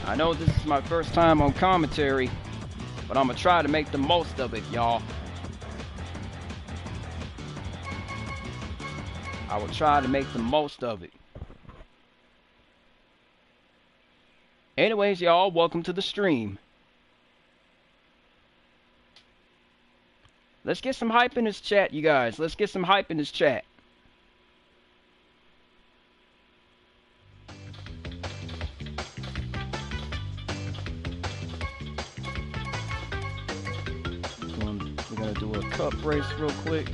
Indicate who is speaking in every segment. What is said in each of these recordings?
Speaker 1: I know this is my first time on commentary, but I'm gonna try to make the most of it, y'all. I will try to make the most of it. Anyways, y'all, welcome to the stream. Let's get some hype in this chat, you guys. Let's get some hype in this chat. We're gonna do a cup race real quick.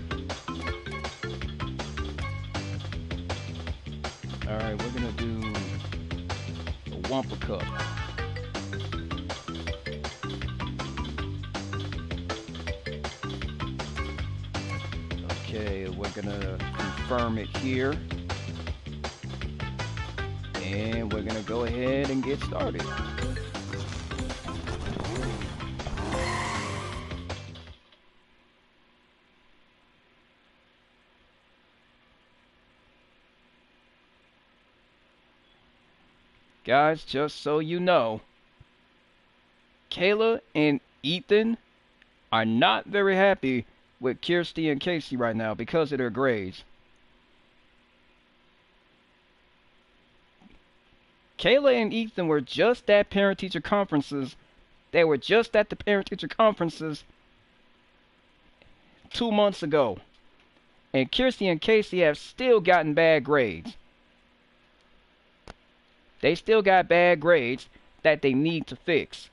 Speaker 1: Alright, we're gonna do a Wumpa Cup. Okay, we're gonna confirm it here. And we're gonna go ahead and get started. Guys, just so you know, Kayla and Ethan are not very happy with Kirsty and Casey right now because of their grades. Kayla and Ethan were just at parent-teacher conferences. They were just at the parent-teacher conferences 2 months ago. And Kirsty and Casey have still gotten bad grades. They still got bad grades that they need to fix.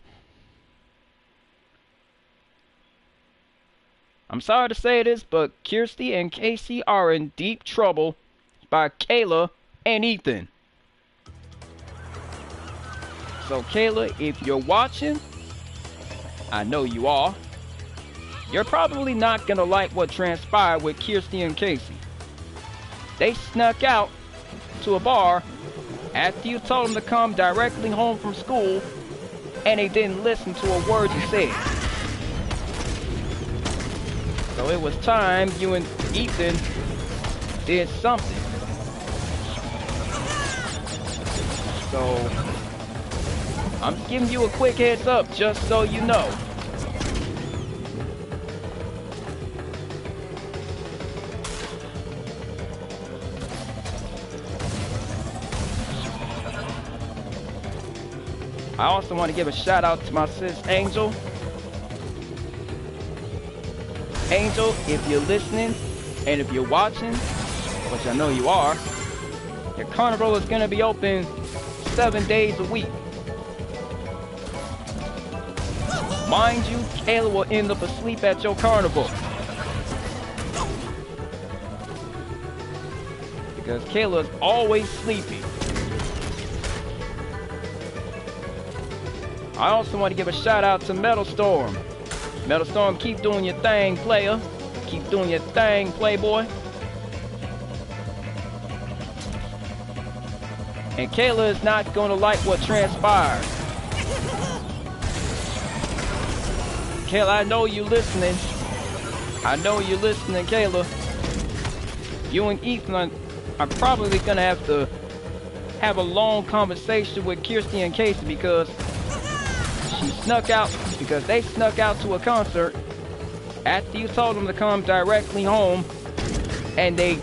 Speaker 1: I'm sorry to say this, but Kirsty and Casey are in deep trouble by Kayla and Ethan. So Kayla, if you're watching, I know you are, you're probably not gonna like what transpired with Kirsty and Casey. They snuck out to a bar after you told them to come directly home from school, and they didn't listen to a word you said. So it was time you and Ethan did something. So I'm giving you a quick heads up just so you know. I also want to give a shout out to my sis Angel. Angel, if you're listening and if you're watching, which I know you are, your carnival is going to be open 7 days a week. Mind you, Kayla will end up asleep at your carnival. Because Kayla is always sleepy. I also want to give a shout out to Metal Storm. Metal Storm, keep doing your thing, player. Keep doing your thing, playboy. And Kayla is not going to like what transpired. Kayla, I know you listening. I know you're listening, Kayla. You and Ethan are probably going to have a long conversation with Kirsty and Casey because they snuck out to a concert after you told them to come directly home, and they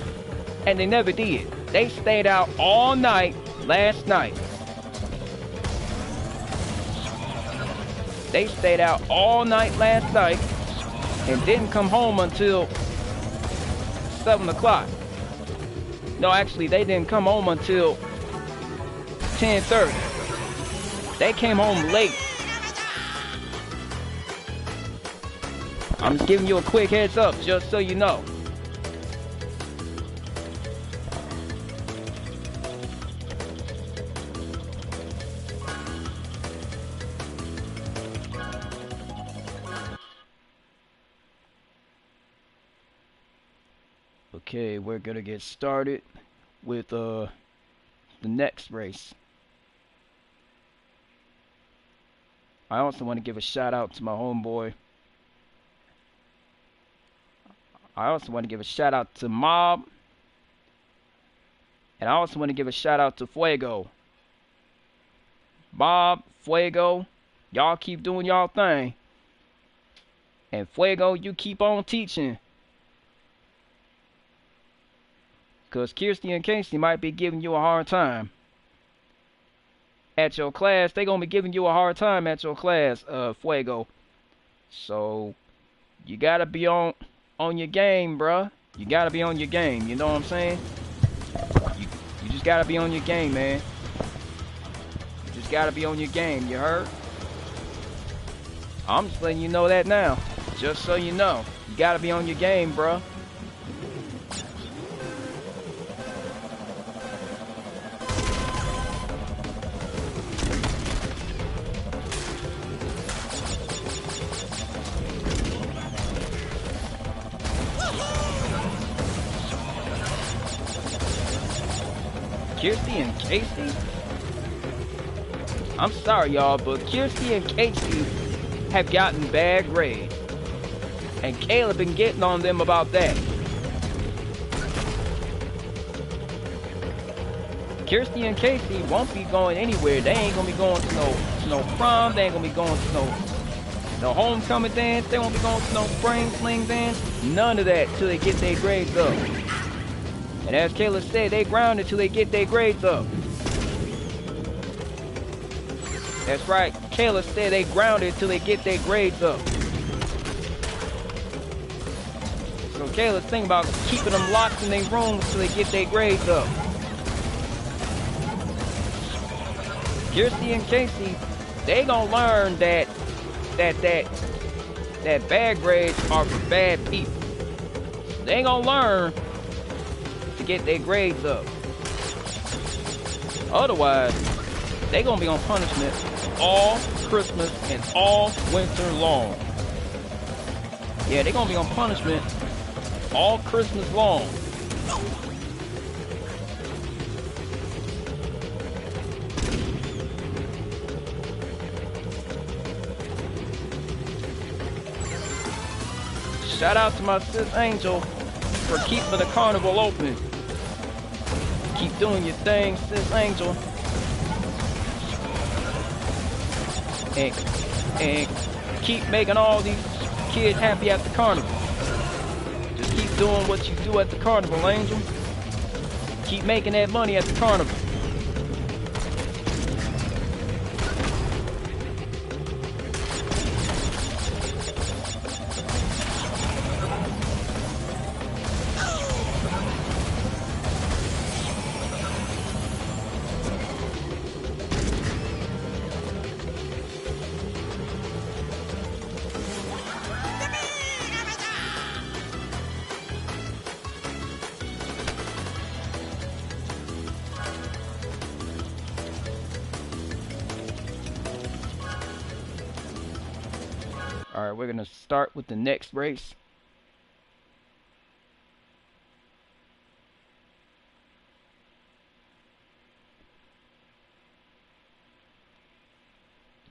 Speaker 1: never did. They stayed out all night last night. They stayed out all night last night and didn't come home until 7 o'clock. No, actually, they didn't come home until 10:30. They came home late. I'm just giving you a quick heads up, just so you know. Okay, we're gonna get started with the next race. I also want to give a shout out to my homeboy. I also want to give a shout out to Mob. And I also want to give a shout out to Fuego. Bob, Fuego, y'all keep doing y'all thing. And Fuego, you keep on teaching. Because Kirsty and Casey might be giving you a hard time. At your class, they gonna be giving you a hard time at your class, Fuego. So, you gotta be on your game, bruh. You gotta be on your game, you know what I'm saying? You just gotta be on your game, man. You just gotta be on your game, you heard? I'm just letting you know that now. Just so you know. You gotta be on your game, bruh. Kirsty and Casey? I'm sorry, y'all, but Kirsty and Casey have gotten bad grades. And Caleb been getting on them about that. Kirsty and Casey won't be going anywhere. They ain't gonna be going to no prom. They ain't gonna be going to no homecoming dance. They won't be going to no spring fling dance. None of that till they get their grades up. And as Caleb said, they grounded till they get their grades up. That's right. Caleb said they grounded till they get their grades up. So Caleb's thinking about keeping them locked in their rooms till they get their grades up. Kirsty and Casey, they gonna learn that bad grades are for bad people. They ain't gonna learn to get their grades up. Otherwise, they gonna be on punishment all Christmas and all winter long. Yeah, they gonna be on punishment all Christmas long. Shout out to my sis Angel for keeping the carnival open. Keep doing your thing, sis Angel. And keep making all these kids happy at the carnival. Just keep doing what you do at the carnival, Angel. Keep making that money at the carnival. Alright, we're gonna start with the next race.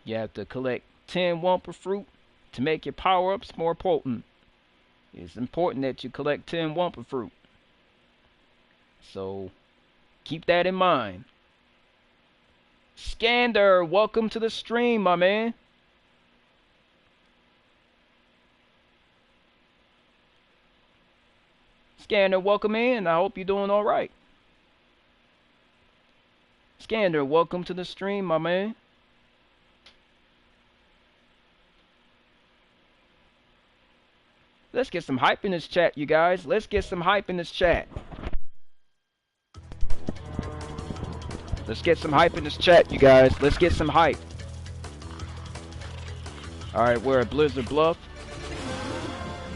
Speaker 1: You have to collect 10 Wumpa fruit to make your power-ups more potent. It's important that you collect 10 Wumpa fruit. So, keep that in mind. Skander, welcome to the stream, my man. Skander, welcome in. I hope you're doing alright. Skander, welcome to the stream, my man. Let's get some hype in this chat, you guys. Let's get some hype in this chat. Let's get some hype in this chat, you guys. Let's get some hype. Alright, we're at Blizzard Bluff.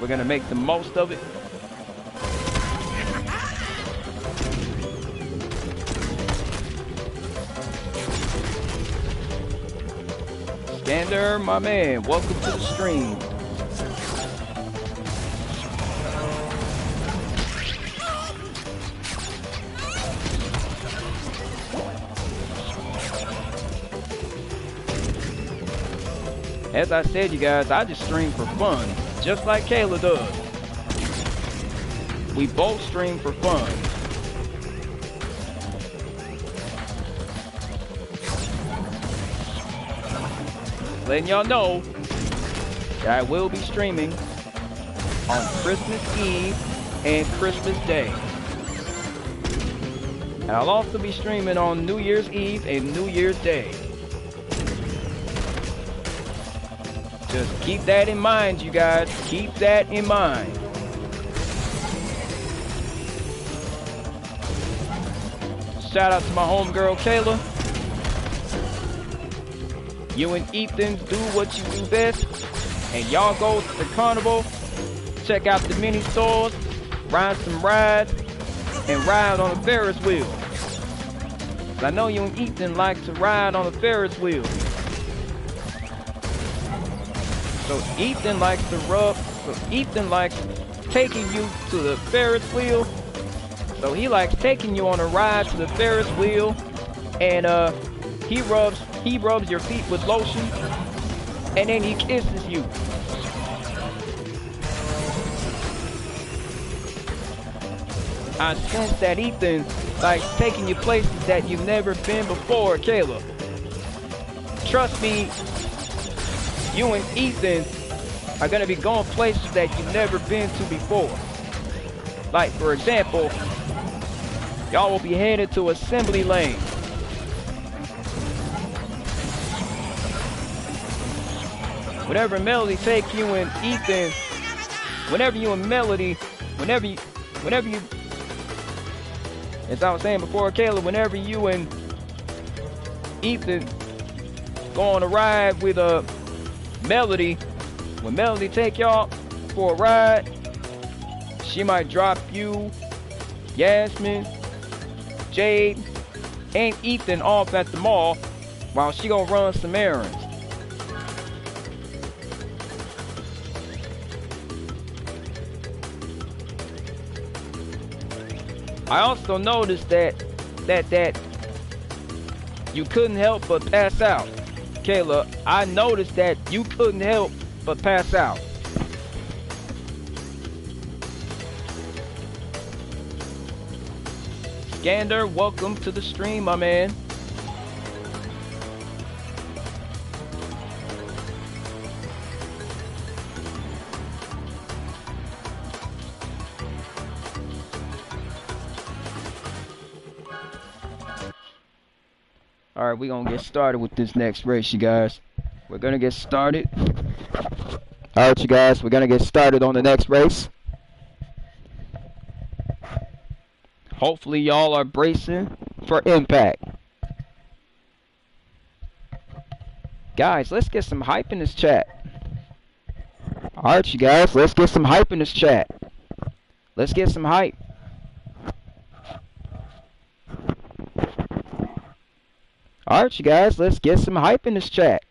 Speaker 1: We're gonna make the most of it. Skander, my man, welcome to the stream. As I said, you guys, I just stream for fun, just like Kayla does. We both stream for fun. Just letting y'all know that I will be streaming on Christmas Eve and Christmas Day. And I'll also be streaming on New Year's Eve and New Year's Day. Just keep that in mind, you guys. Keep that in mind. Shout out to my homegirl, Kayla. You and Ethan do what you do best. And y'all go to the carnival. Check out the mini stores. Ride some rides. And ride on a Ferris wheel. I know you and Ethan like to ride on a Ferris wheel. So Ethan likes taking you to the Ferris wheel. So he likes taking you on a ride to the Ferris wheel. And he rubs your feet with lotion. And then he kisses you. I sense that Ethan likes taking you places that you've never been before, Kayla. Trust me, you and Ethan are gonna be going places that you've never been to before. Like, for example, y'all will be headed to assembly lane. Whenever Melody take you and Ethan, whenever you, as I was saying before, Kayla, whenever you and Ethan go on a ride with Melody, when Melody take y'all for a ride, she might drop you, Yasmin, Jade, and Ethan off at the mall while she gonna run some errands. I also noticed that you couldn't help but pass out. Kayla, I noticed that you couldn't help but pass out. Gander, welcome to the stream, my man. Alright, we're gonna get started with this next race, you guys. We're gonna get started. Alright, you guys, we're gonna get started on the next race. Hopefully y'all are bracing for impact. Guys, let's get some hype in this chat. Alright, you guys, let's get some hype in this chat. Let's get some hype. Alright, you guys, let's get some hype in this chat.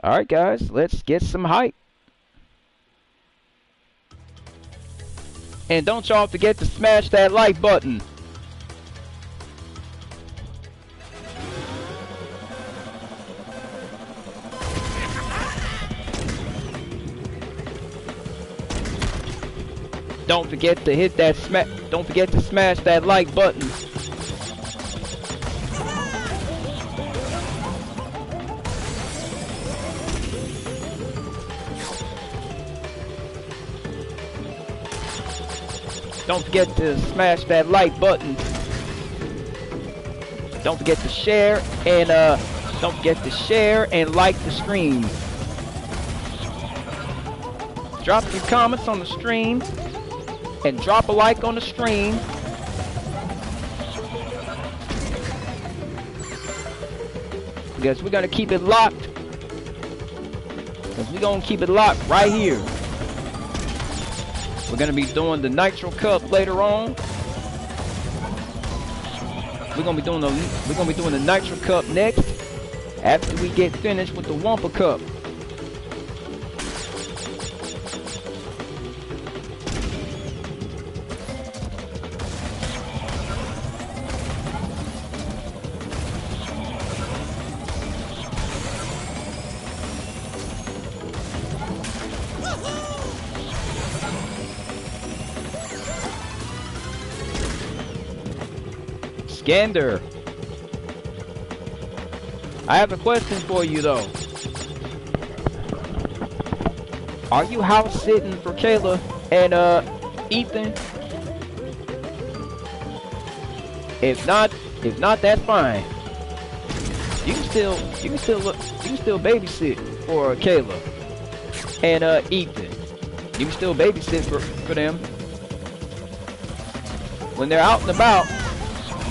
Speaker 1: Alright, guys, let's get some hype. And don't y'all forget to smash that like button. Don't forget to hit that don't forget to smash that like button. Don't forget to smash that like button. Don't forget to share and like the stream. Drop your comments on the stream. And drop a like on the stream. Because we're gonna keep it locked. Because we're gonna keep it locked right here. We're gonna be doing the Nitro Cup later on. We're gonna be doing the Nitro Cup next. After we get finished with the Wumpa Cup. Gander, I have a question for you though. Are you house sitting for Kayla and Ethan? If not, that's fine. You can still babysit for Kayla and Ethan. You can still babysit for them. When they're out and about,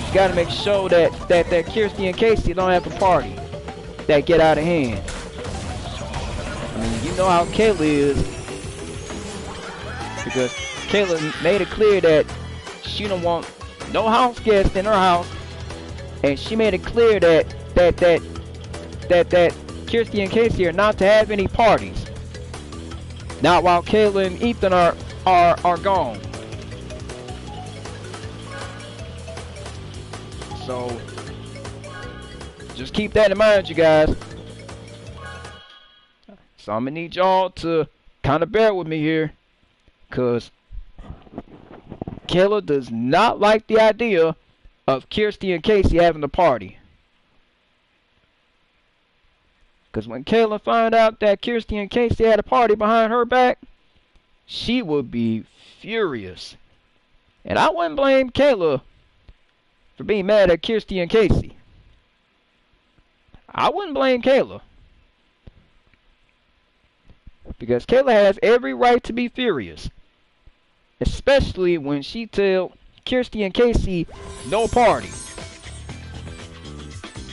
Speaker 1: you gotta make sure that Kirsty and Casey don't have a party that get out of hand. I mean, you know how Kayla is, because Kayla made it clear that she don't want no house guests in her house, and she made it clear that Kirsty and Casey are not to have any parties. Not while Kayla and Ethan are gone. So just keep that in mind, you guys. So I'm gonna need y'all to kind of bear with me here, cause Kayla does not like the idea of Kirsty and Casey having a party. Cause when Kayla found out that Kirsty and Casey had a party behind her back, she would be furious. And I wouldn't blame Kayla for being mad at Kirsty and Casey. I wouldn't blame Kayla, because Kayla has every right to be furious, especially when she tell Kirsty and Casey no party.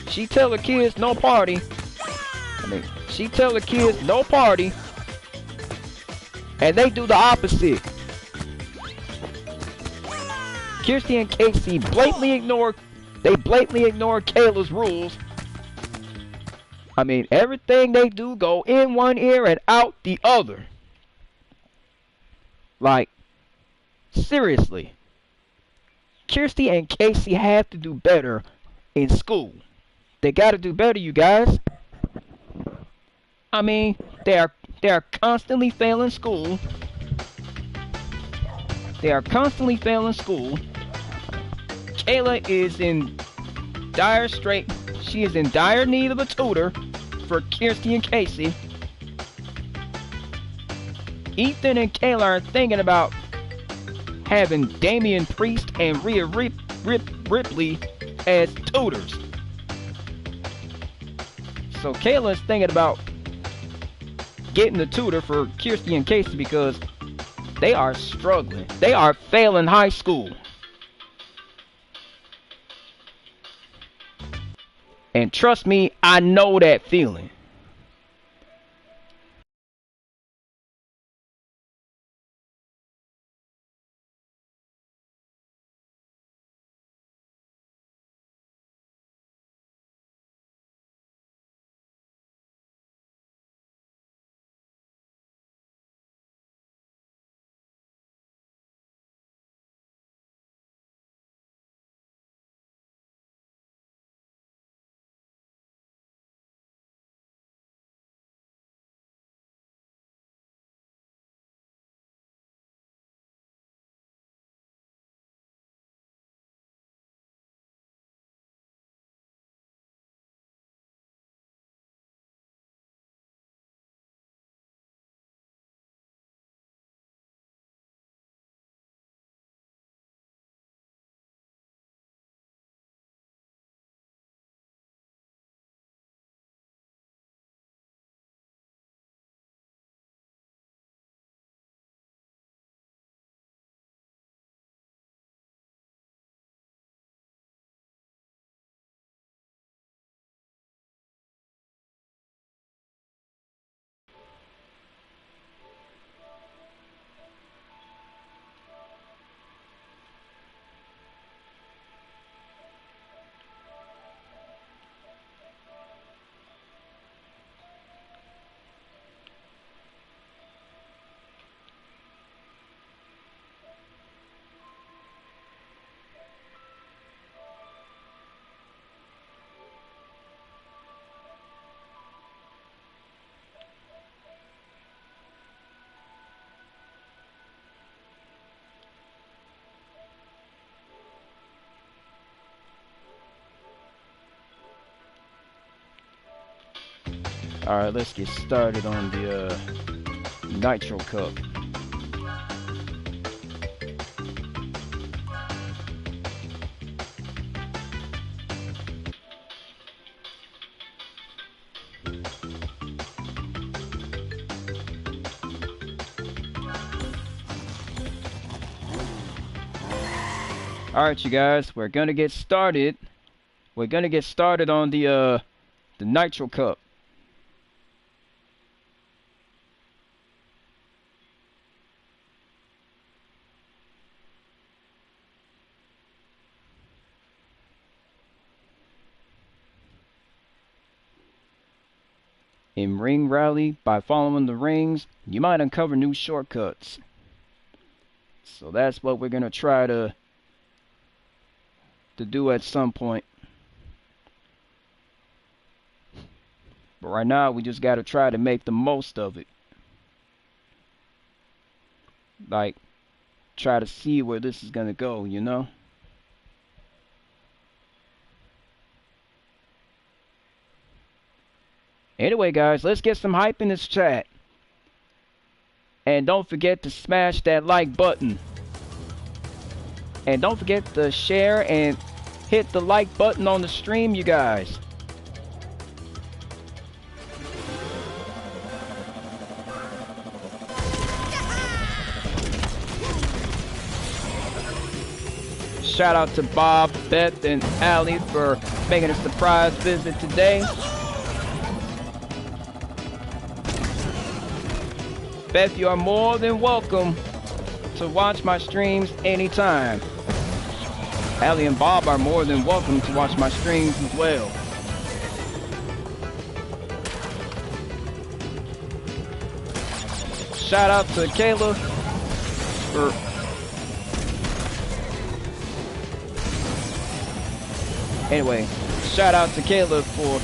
Speaker 1: She tell the kids no party. She tell the kids no party, and they do the opposite. Kirsty and Casey blatantly ignore Kayla's rules. I mean, everything they do go in one ear and out the other. Like, seriously. Kirsty and Casey have to do better in school. They gotta do better, you guys. I mean, they are constantly failing school. They are constantly failing school. Kayla is in dire strait. She is in dire need of a tutor for Kirsty and Casey. Ethan and Kayla are thinking about having Damian Priest and Rhea Ripley as tutors. So Kayla is thinking about getting the tutor for Kirsty and Casey because they are struggling. They are failing high school. And trust me, I know that feeling. Alright, let's get started on the Nitro Cup. Alright, you guys, we're gonna get started. We're gonna get started on the Nitro Cup. In Ring Rally, by following the rings, you might uncover new shortcuts. So that's what we're gonna try to do at some point. But right now, we just gotta try to make the most of it. Like, try to see where this is gonna go, you know? Anyway, guys, let's get some hype in this chat. And don't forget to smash that like button. And don't forget to share and hit the like button on the stream, you guys. Shout out to Bob, Beth, and Allie for making a surprise visit today. Beth, you are more than welcome to watch my streams anytime. Allie and Bob are more than welcome to watch my streams as well. Shout out to Kayla for shout out to Kayla for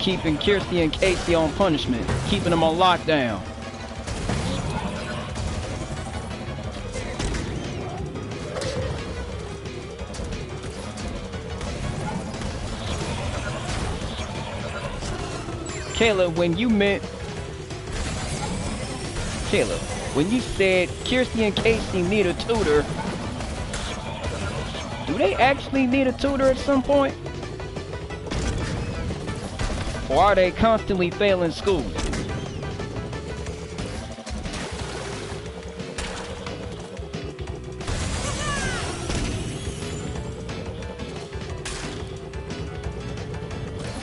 Speaker 1: keeping Kirsty and Casey on punishment, keeping them on lockdown. Kayla, when you said Kirsty and Casey need a tutor, do they actually need a tutor at some point? Or are they constantly failing school?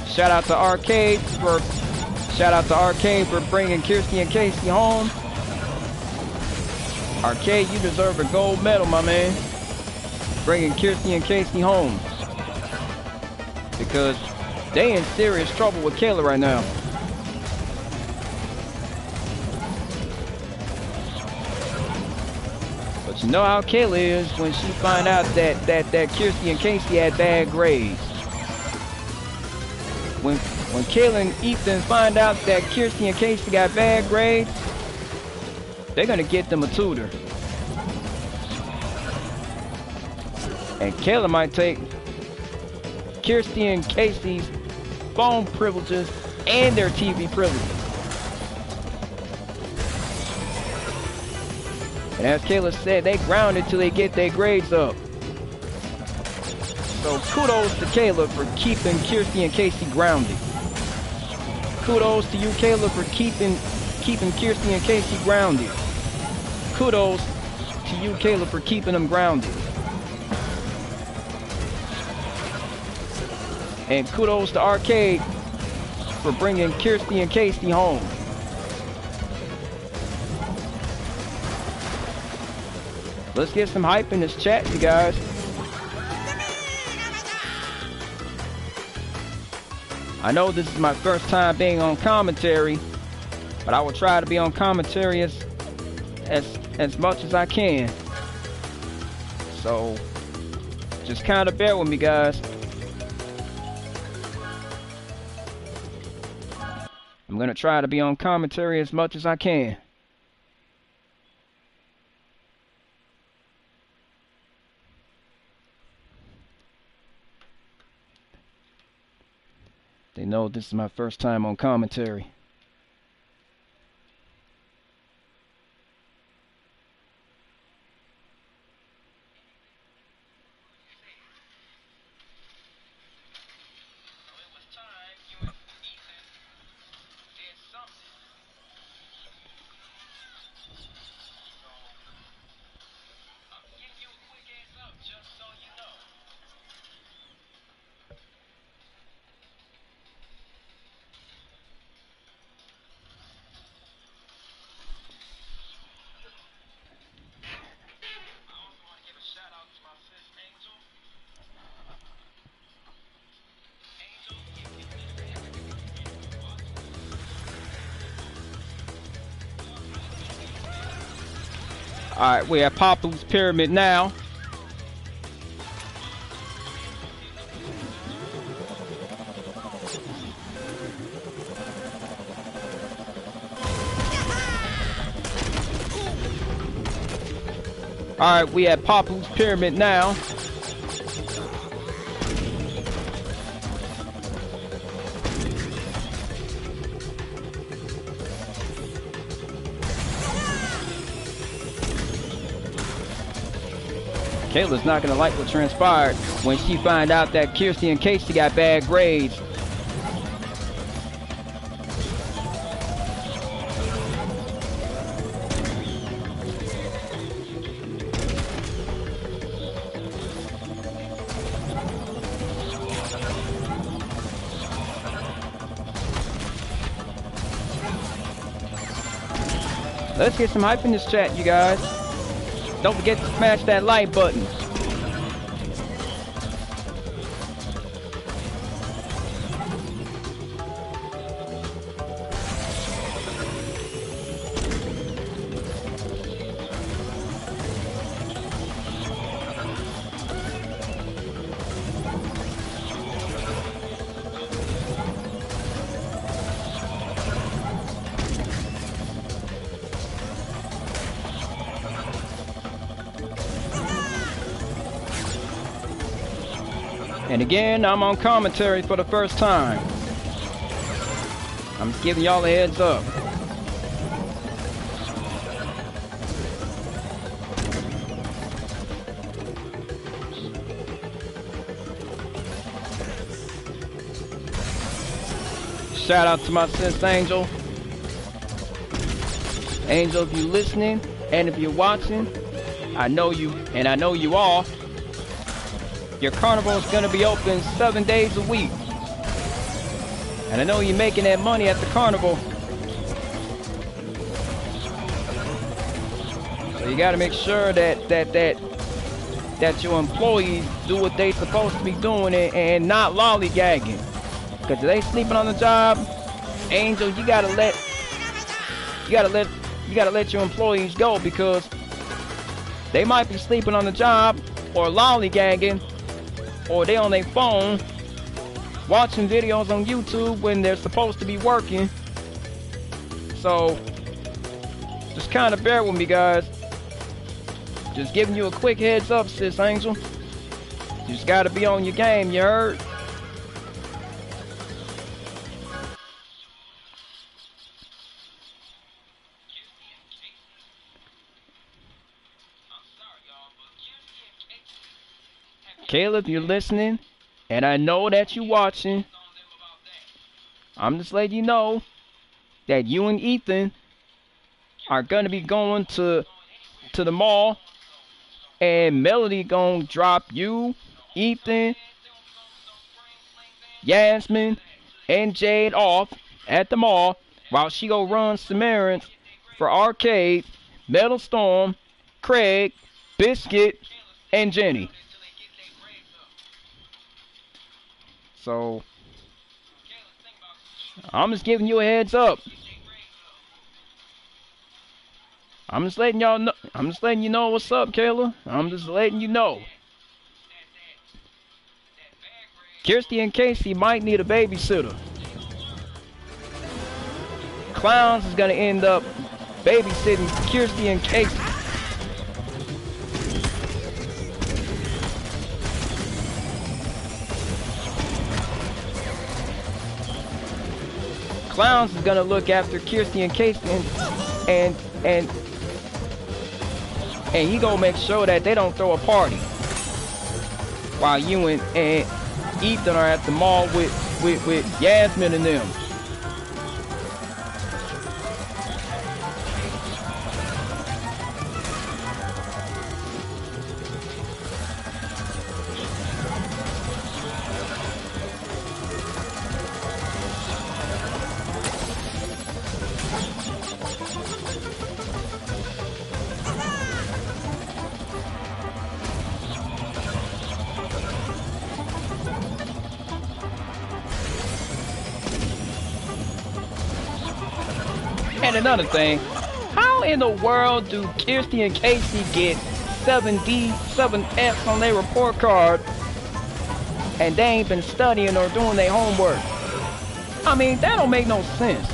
Speaker 1: Shout out to Arcade for bringing Kirsty and Casey home. Arcade, you deserve a gold medal, my man. Bringing Kirsty and Casey home. Because they in serious trouble with Kayla right now. But you know how Kayla is when she find out that Kirsty and Casey had bad grades. When Kayla and Ethan find out that Kirsty and Casey got bad grades, they're gonna get them a tutor. And Kayla might take Kirsty and Casey's phone privileges and their TV privileges. And as Kayla said, they grounded till they get their grades up. So kudos to Kayla for keeping Kirsty and Casey grounded. Kudos to you, Kayla, for keeping Kirsty and Casey grounded. Kudos to you, Kayla, for keeping them grounded. And kudos to Arcade for bringing Kirsty and Casey home. Let's get some hype in this chat, you guys. I know this is my first time being on commentary, but I will try to be on commentary as much as I can. So just kind of bear with me, guys. I'm gonna try to be on commentary as much as I can. They know this is my first time on commentary. Alright, we're at Papu's Pyramid now. Alright, we at Papu's Pyramid now. Kayla's not gonna like what transpired when she find out that Kirsty and Casey got bad grades. Let's get some hype in this chat, you guys. Don't forget to smash that like button. And again, I'm on commentary for the first time. I'm just giving y'all a heads up. Shout out to my sis Angel. Angel, if you're listening and if you're watching, I know you and I know you all. Your carnival is going to be open 7 days a week. And I know you're making that money at the carnival. So you got to make sure that your employees do what they supposed to be doing and not lollygagging. Because if they sleeping on the job, Angel, you gotta let your employees go, because they might be sleeping on the job or lollygagging, or they on their phone watching videos on YouTube when they're supposed to be working. So just kind of bear with me, guys. Just giving you a quick heads up, sis Angel. You just gotta be on your game, you heard? Caleb, you're listening, and I know that you're watching. I'm just letting you know that you and Ethan are gonna be going to the mall, and Melody gonna drop you, Ethan, Yasmin, and Jade off at the mall while she go run some errands for Arcade, Metal Storm, Craig, Biscuit, and Jenny. So I'm just giving you a heads up. I'm just letting y'all know. I'm just letting you know what's up, Kayla. I'm just letting you know. Kirsty and Casey might need a babysitter. Clowns is gonna end up babysitting Kirsty and Casey. Clowns is gonna look after Kirsty and Casey, and he gonna make sure that they don't throw a party while you and Ethan are at the mall with Yasmin and them. And another thing, how in the world do Kirsty and Casey get 7D, 7Fs on their report card and they ain't been studying or doing their homework? I mean, that don't make no sense.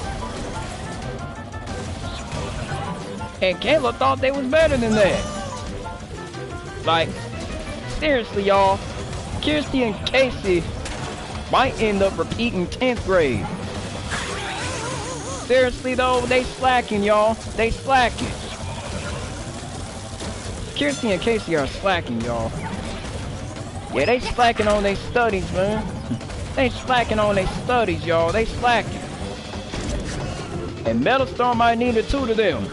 Speaker 1: And Kayla thought they was better than that. Like, seriously, y'all, Kirsty and Casey might end up repeating 10th grade. Seriously though, they slacking, y'all. They slacking. Kirsty and Casey are slacking, y'all. Yeah, they slacking on their studies, man. They slacking on their studies, y'all. They slacking. And Metalstorm might need a tutor them.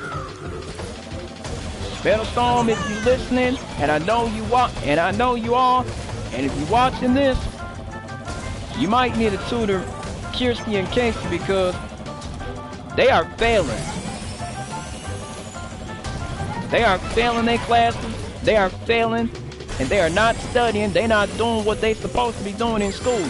Speaker 1: Metalstorm, if you listening, and I know you are, and if you watching this, you might need a tutor, Kirsty and Casey, because they are failing. They are failing their classes. They are failing, and they are not studying. They're not doing what they're supposed to be doing in school.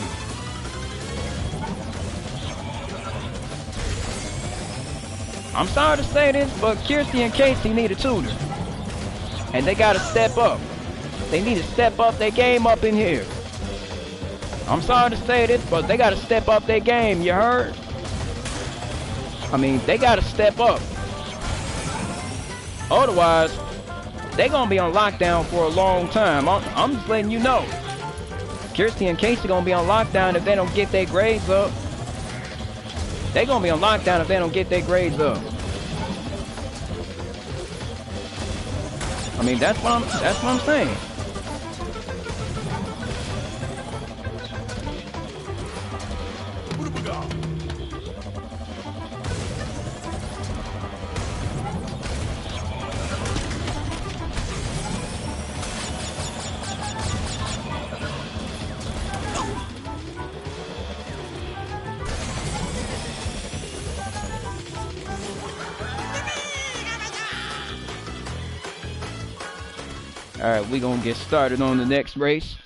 Speaker 1: I'm sorry to say this, but Kirsty and Casey need a tutor. And they gotta step up. They need to step up their game up in here. I'm sorry to say this, but they gotta step up their game, you heard? I mean, they gotta step up. Otherwise, they're gonna be on lockdown for a long time. I'm just letting you know. Kirsty and Casey gonna be on lockdown if they don't get their grades up. They're gonna be on lockdown if they don't get their grades up. I mean, that's what I'm saying. Alright, we're gonna get started on the next race.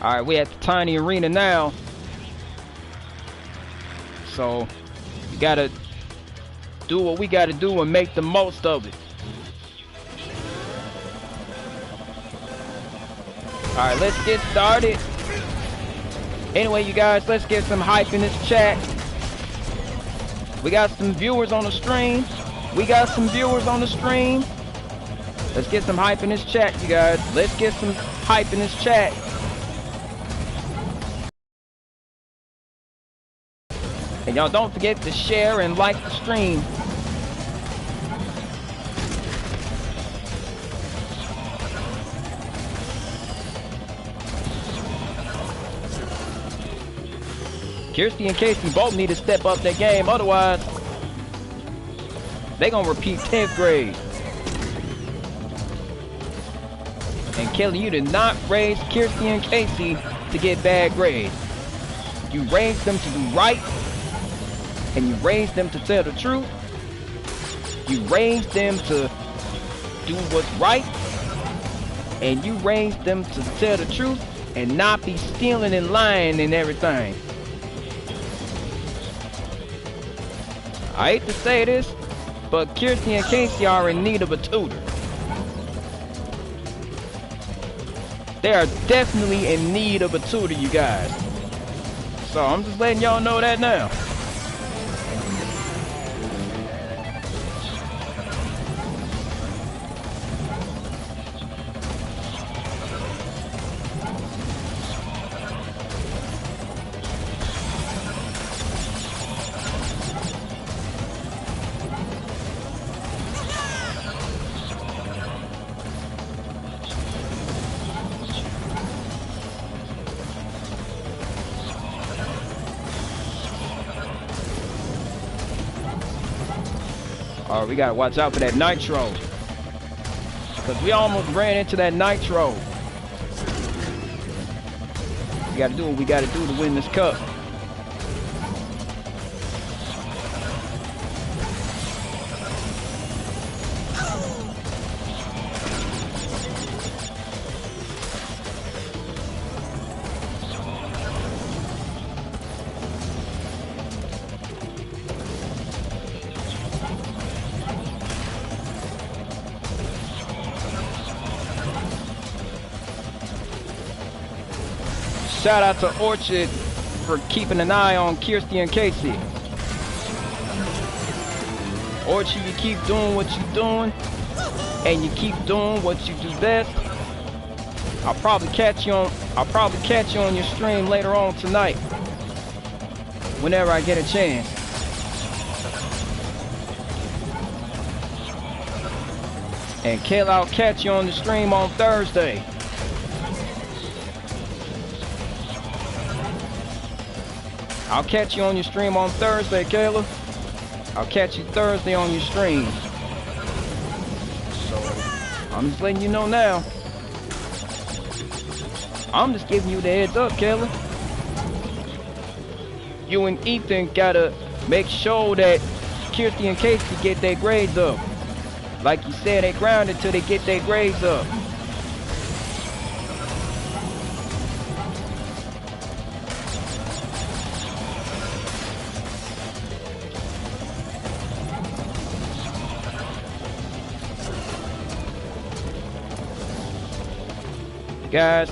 Speaker 1: Alright, we're at the tiny arena now. So, we gotta do what we gotta do and make the most of it. Alright, let's get started. Anyway, you guys, let's get some hype in this chat. We got some viewers on the stream. Let's get some hype in this chat, you guys. Let's get some hype in this chat. And y'all don't forget to share and like the stream. Kirsty and Casey both need to step up their game, otherwise they gonna repeat 10th grade. And Kelly, you did not raise Kirsty and Casey to get bad grades. You raised them to do right, and you raised them to tell the truth. You raised them to do what's right, and you raised them to tell the truth and not be stealing and lying and everything. I hate to say this, but Kirsty and Casey are in need of a tutor. They are definitely in need of a tutor, you guys. So I'm just letting y'all know that now. Alright, we gotta watch out for that Nitro. Because we almost ran into that Nitro. We gotta do what we gotta do to win this cup. Shout out to Orchard for keeping an eye on Kirsty and Casey. Orchard, you keep doing what you're doing, and you keep doing what you do best. I'll probably catch you on your stream later on tonight, whenever I get a chance. And Kayla, I'll catch you on the stream on Thursday. I'll catch you on your stream on Thursday, Kayla. I'll catch you Thursday on your stream. So, I'm just letting you know now. I'm just giving you the heads up, Kayla. You and Ethan gotta make sure that Kirsty and Casey get their grades up. Like you said, they grounded till they get their grades up. Guys,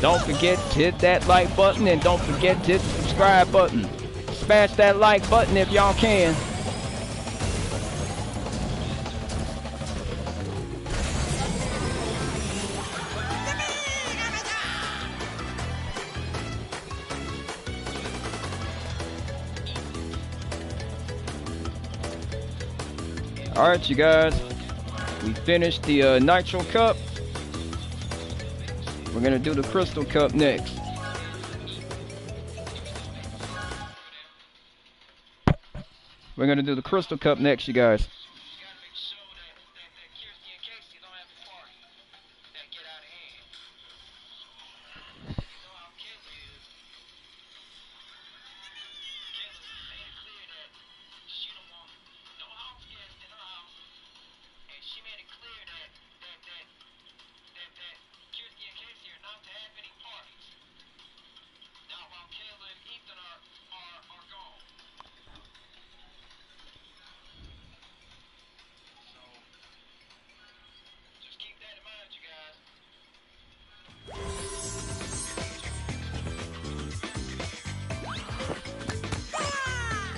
Speaker 1: don't forget to hit that like button, and don't forget to hit the subscribe button. Smash that like button if y'all can. Alright, you guys. We finished the Nitro Cup. We're gonna do the Crystal Cup next. We're gonna do the Crystal Cup next, you guys.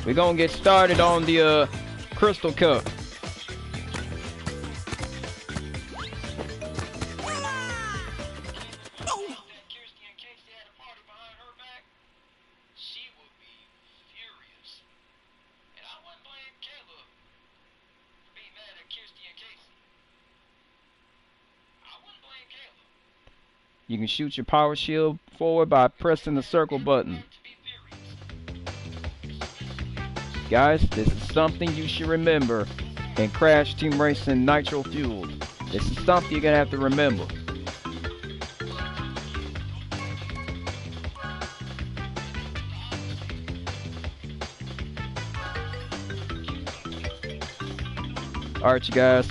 Speaker 1: We're gonna get started on the Crystal Cup. You can shoot your power shield forward by pressing the circle button. Guys, this is something you should remember in Crash Team Racing Nitro Fueled. This is something you're gonna have to remember. Alright, you guys.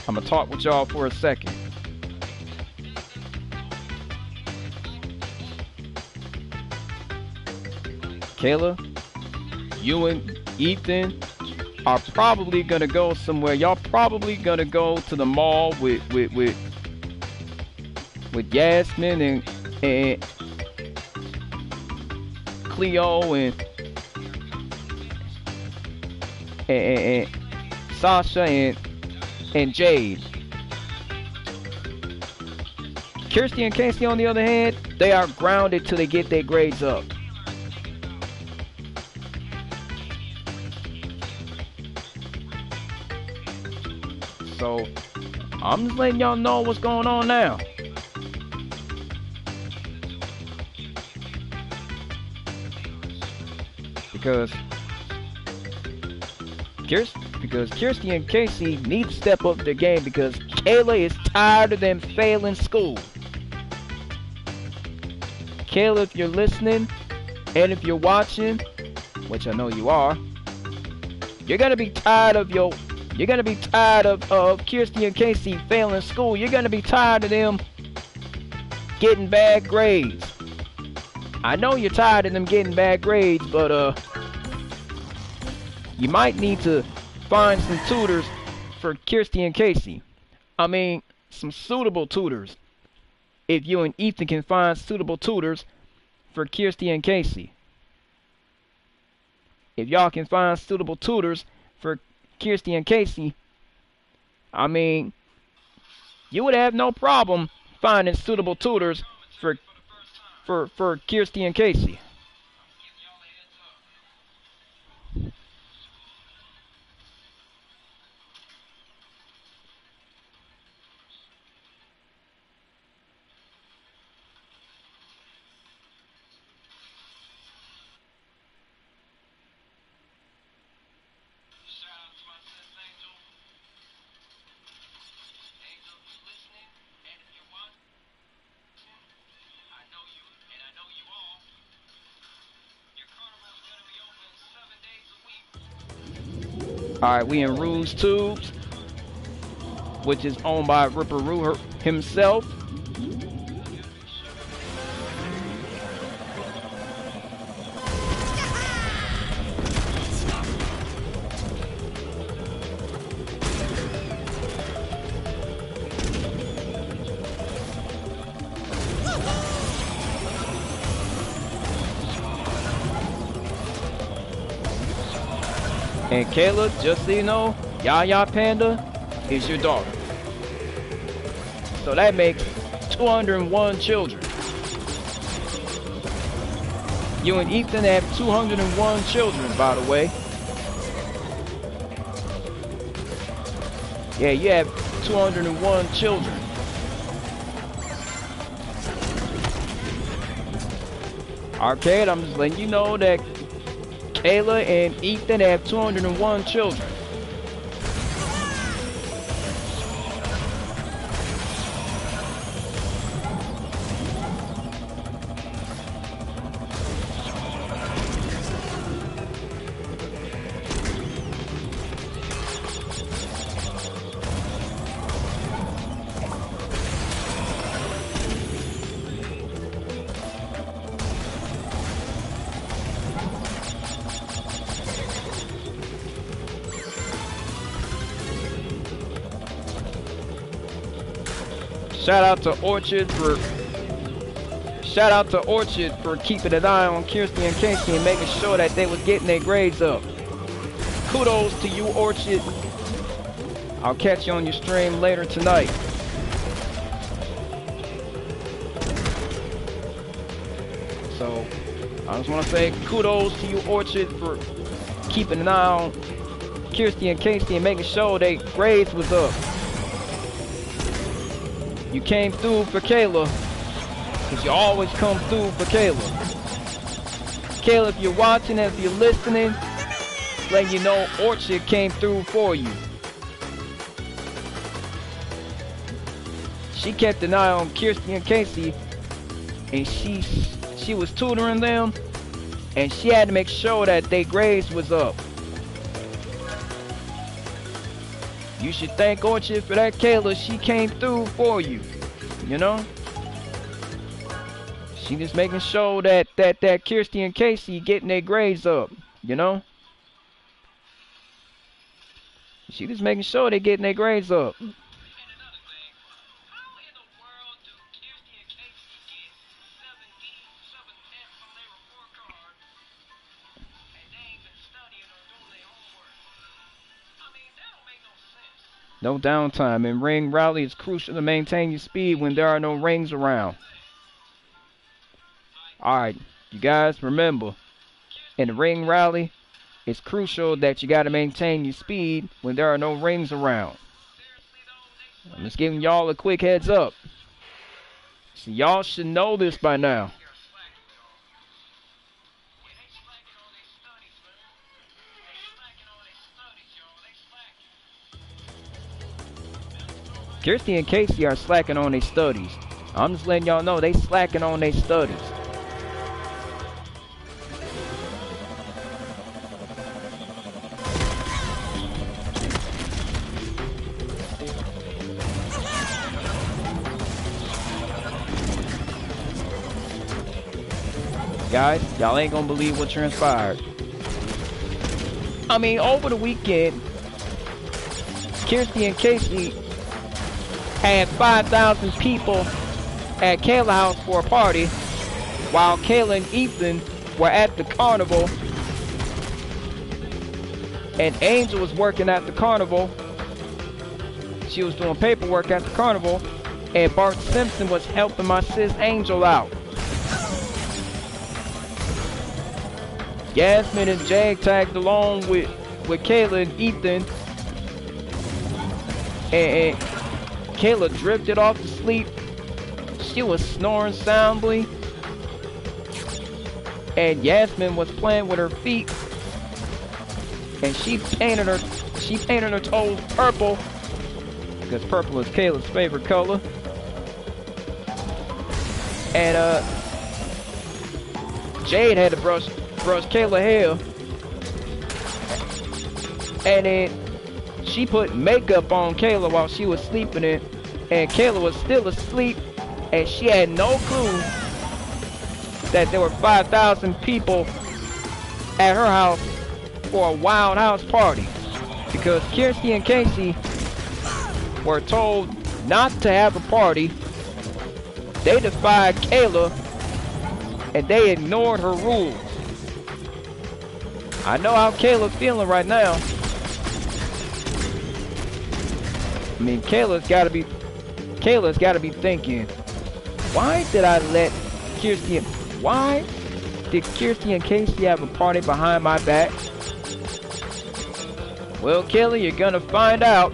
Speaker 1: I'm gonna talk with y'all for a second. Kayla, you and Ethan are probably gonna go somewhere. Y'all probably gonna go to the mall with Yasmin and Cleo and Sasha and Jade. Kirsty and Casey, on the other hand, they are grounded till they get their grades up. So, I'm just letting y'all know what's going on now. Because Kirsty and Casey need to step up their game because Kayla is tired of them failing school. Kayla, if you're listening, and if you're watching, which I know you are, you're gonna be tired of Kirsty and Casey failing school. You're gonna be tired of them getting bad grades. I know you're tired of them getting bad grades, but you might need to find some tutors for Kirsty and Casey. I mean, some suitable tutors. If you and Ethan can find suitable tutors for Kirsty and Casey. If y'all can find suitable tutors for Kirsty and Casey, I mean, you would have no problem finding suitable tutors for Kirsty and Casey. Alright, we in Rue's Tubes, which is owned by Ripper Rue himself. And Kayla, just so you know, Yaya Panda is your daughter. So that makes 201 children. You and Ethan have 201 children, by the way. Yeah, you have 201 children. Arcade, I'm just letting you know that Kayla and Ethan have 201 children. Shout out to Orchard for keeping an eye on Kirsty and Casey and making sure that they was getting their grades up. Kudos to you, Orchard. I'll catch you on your stream later tonight. So, I just want to say kudos to you, Orchard, for keeping an eye on Kirsty and Casey and making sure their grades was up. You came through for Kayla, because you always come through for Kayla. Kayla, if you're watching and if you're listening, letting you know Orchard came through for you. She kept an eye on Kirsty and Casey, and she was tutoring them, and she had to make sure that their grades was up. You should thank Orchard for that, Kayla. She came through for you, you know? She just making sure that Kirsty and Casey getting their grades up, you know? She just making sure they getting their grades up. No downtime. In ring rally, it's crucial to maintain your speed when there are no rings around. Alright, you guys remember, in the ring rally, it's crucial that you got to maintain your speed when there are no rings around. I'm just giving y'all a quick heads up. So y'all should know this by now. Kirsty and Casey are slacking on their studies. I'm just letting y'all know they slacking on their studies. Guys, y'all ain't gonna believe what transpired. I mean, over the weekend, Kirsty and Casey had 5,000 people at Kayla's house for a party, while Kayla and Ethan were at the carnival, and Angel was working at the carnival. She was doing paperwork at the carnival, and Bart Simpson was helping my sis Angel out. Yasmin and Jag tagged along with Kayla and Ethan, and Kayla drifted off to sleep. She was snoring soundly, and Yasmin was playing with her feet, and she painted her toes purple, because purple is Kayla's favorite color. And Jade had to brush Kayla's hair, and then she put makeup on Kayla while she was sleeping in, and Kayla was still asleep, and she had no clue that there were 5,000 people at her house for a wild house party, because Kirsty and Casey were told not to have a party. They defied Kayla, and they ignored her rules. I know how Kayla's feeling right now. I mean, Kayla's gotta be thinking, why did I let why did Kirsty and Casey have a party behind my back? Well, Kayla, you're gonna find out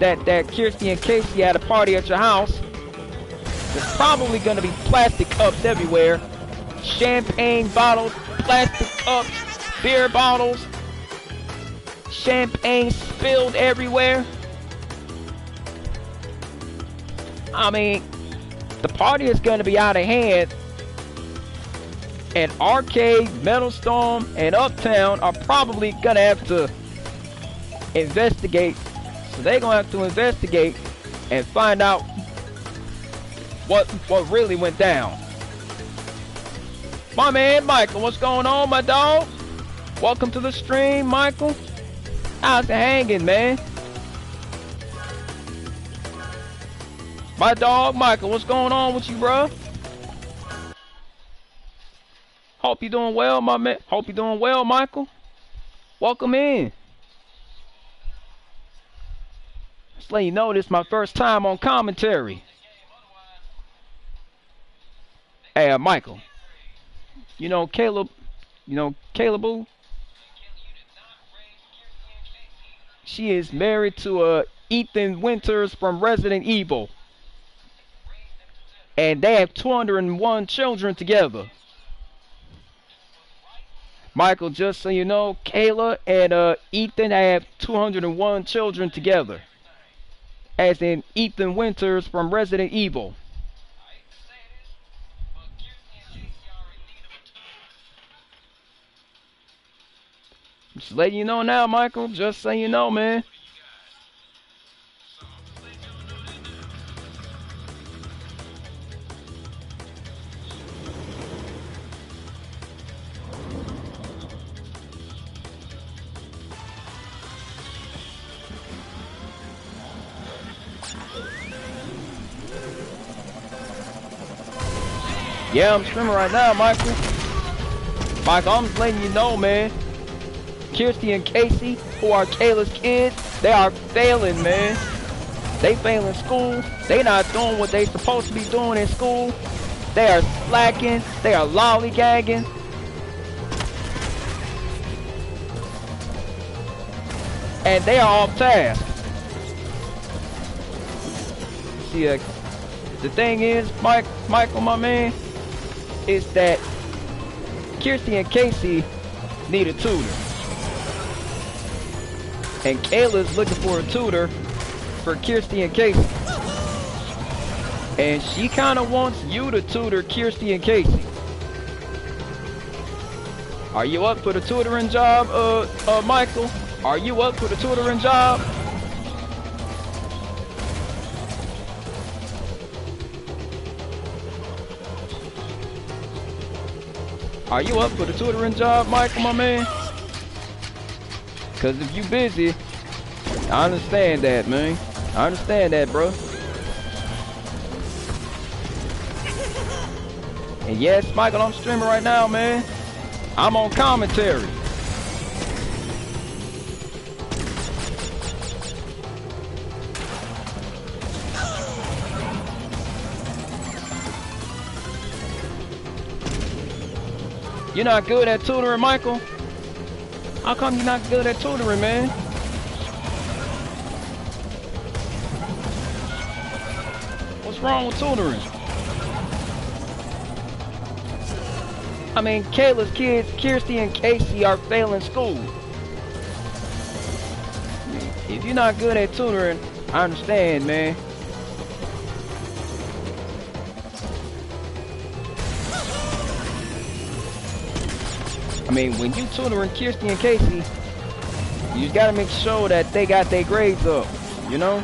Speaker 1: that Kirsty and Casey had a party at your house. There's probably gonna be plastic cups everywhere, champagne bottles, plastic cups, beer bottles, champagne spilled everywhere. I mean, the party is going to be out of hand, and Arcade, Metal Storm, and Uptown are probably going to have to investigate. So they're going to have to investigate and find out what really went down. My man, Michael, what's going on, my dog? Welcome to the stream, Michael. How's it hanging, man? My dog, Michael, what's going on with you, bro? Hope you're doing well, my man. Hope you're doing well, Michael. Welcome in. Just let you know this is my first time on commentary. Hey, Michael. You know Caleb Boo? She is married to Ethan Winters from Resident Evil. And they have 201 children together. Michael, just so you know, Kayla and Ethan have 201 children together. as in Ethan Winters from Resident Evil. Just letting you know now, Michael. Just so you know, man. Yeah, I'm streaming right now, Michael. Michael, I'm just letting you know, man. Kirsty and Casey, who are Kayla's kids, they are failing, man. They failing school. They not doing what they supposed to be doing in school. They are slacking. They are lollygagging. And they are off task. See, the thing is, Michael, my man, is that Kirsty and Casey need a tutor. And Kayla's looking for a tutor for Kirsty and Casey. And she kind of wants you to tutor Kirsty and Casey. Are you up for the tutoring job, Michael? Are you up for the tutoring job? Are you up for the tutoring job, Michael, my man? Cause if you busy, I understand that, man. I understand that, bro. And yes, Michael, I'm streaming right now, man. I'm on commentary. You're not good at tutoring, Michael? How come you're not good at tutoring, man? What's wrong with tutoring? I mean, Kayla's kids, Kirsty and Casey, are failing school. If you're not good at tutoring, I understand, man. I mean, when you tutoring Kirsty and Casey, you just gotta make sure that they got their grades up, you know?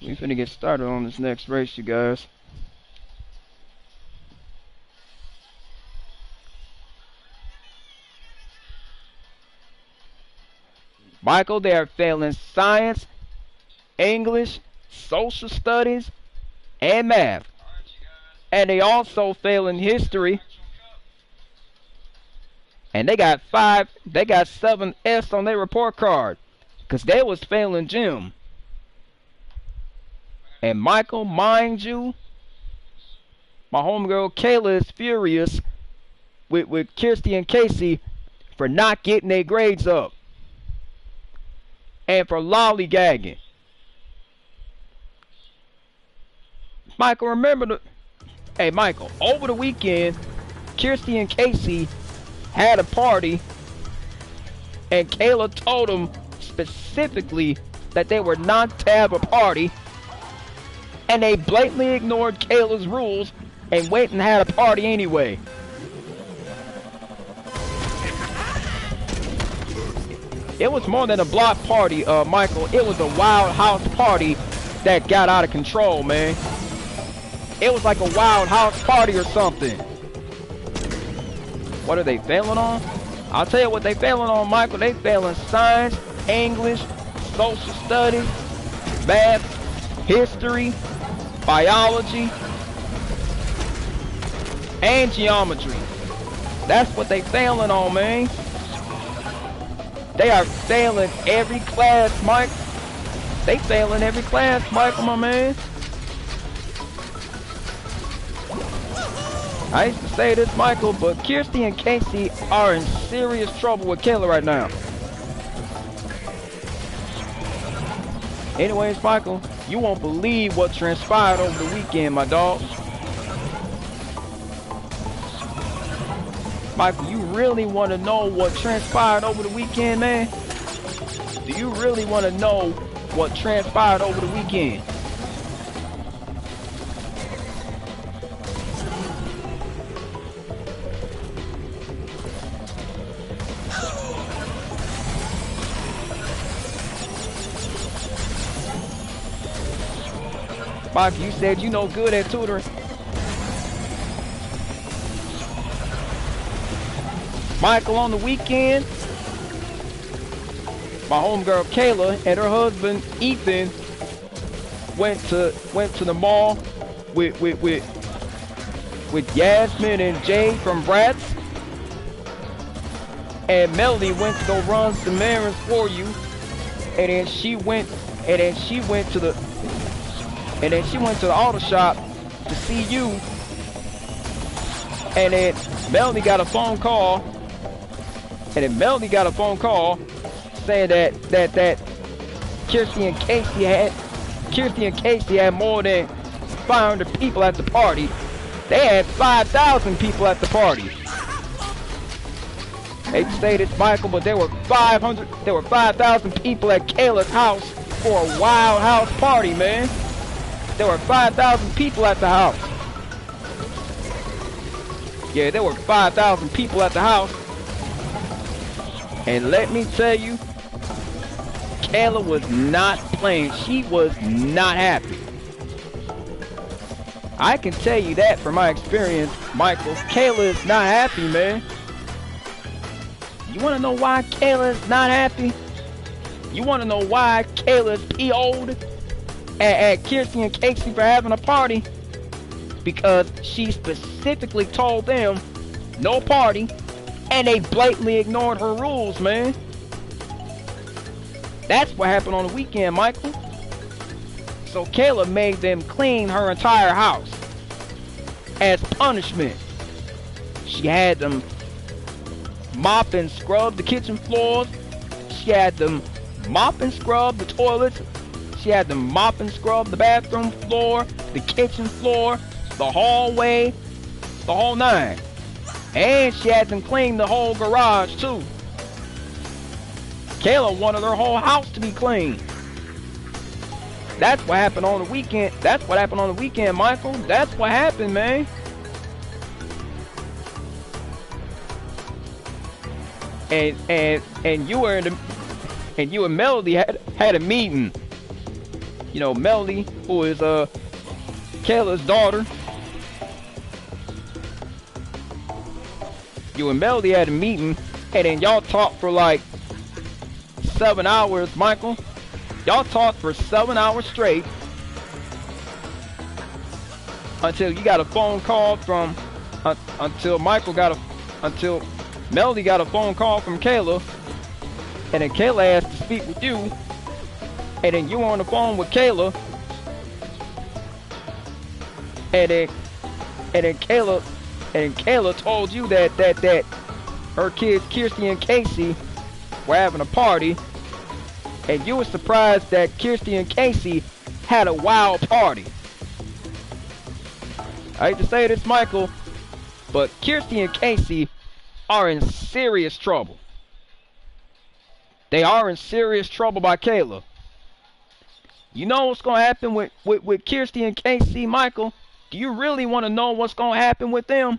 Speaker 1: We finna get started on this next race, you guys. Michael, they are failing science, English, social studies, and math. And they also fail in history. And they got 7 F's on their report card. Because they was failing gym. And Michael, mind you, my homegirl Kayla is furious with Kirsty and Casey for not getting their grades up. And for lollygagging. Michael, remember the... Hey, Michael, over the weekend, Kirsty and Casey had a party, and Kayla told them specifically that they were not to have a party, and they blatantly ignored Kayla's rules and went and had a party anyway. It was more than a block party, Michael. It was a wild house party that got out of control, man. It was like a wild house party or something. What are they failing on? I'll tell you what they failing on, Michael. They failing science, English, social studies, math, history, biology, and geometry. That's what they failing on, man. They are failing every class, Mike. They failing every class, Michael, my man. I used to say this, Michael, but Kirsty and Casey are in serious trouble with Kayla right now. Anyways, Michael, you won't believe what transpired over the weekend, my dog. Michael, you really want to know what transpired over the weekend, man? do you really want to know what transpired over the weekend? Mike, you said you know good at tutoring. Michael, on the weekend, my homegirl Kayla and her husband Ethan went to the mall with Yasmin and Jay from Bratz, and Melody went to go run some errands for you, and then she went to the auto shop to see you, and then Melody got a phone call. Saying that Kirsty and Casey had more than 500 people at the party. They had 5,000 people at the party. Hate to say this, Michael, but there were 5,000 people at Kayla's house for a wild house party, man. There were 5,000 people at the house. Yeah, there were 5,000 people at the house. And let me tell you, Kayla was not playing. She was not happy. I can tell you that from my experience, Michael. Kayla is not happy, man. You want to know why Kayla is not happy? You want to know why Kayla is PO'd at Kirsty and Casey for having a party? Because she specifically told them no party, and they blatantly ignored her rules, man. That's what happened on the weekend, Michael. So Kayla made them clean her entire house as punishment. She had them mop and scrub the kitchen floors. She had them mop and scrub the toilets. She had them mop and scrub the bathroom floor, the kitchen floor, the hallway, the whole nine. And she had them clean the whole garage too. Kayla wanted her whole house to be clean. That's what happened on the weekend. That's what happened on the weekend, Michael. That's what happened, man. And you and Melody had a meeting. You know, Melody, who is Kayla's daughter. You and Melody had a meeting, and then y'all talked for like 7 hours, Michael. Y'all talked for 7 hours straight until you got a phone call from until Melody got a phone call from Kayla, and then Kayla asked to speak with you, and then you were on the phone with Kayla, and then Kayla told you that her kids Kirsty and Casey were having a party, and you were surprised that Kirsty and Casey had a wild party. I hate to say this, Michael, but Kirsty and Casey are in serious trouble. They are in serious trouble by Kayla. You know what's going to happen with Kirsty and Casey, Michael? Do you really want to know what's going to happen with them?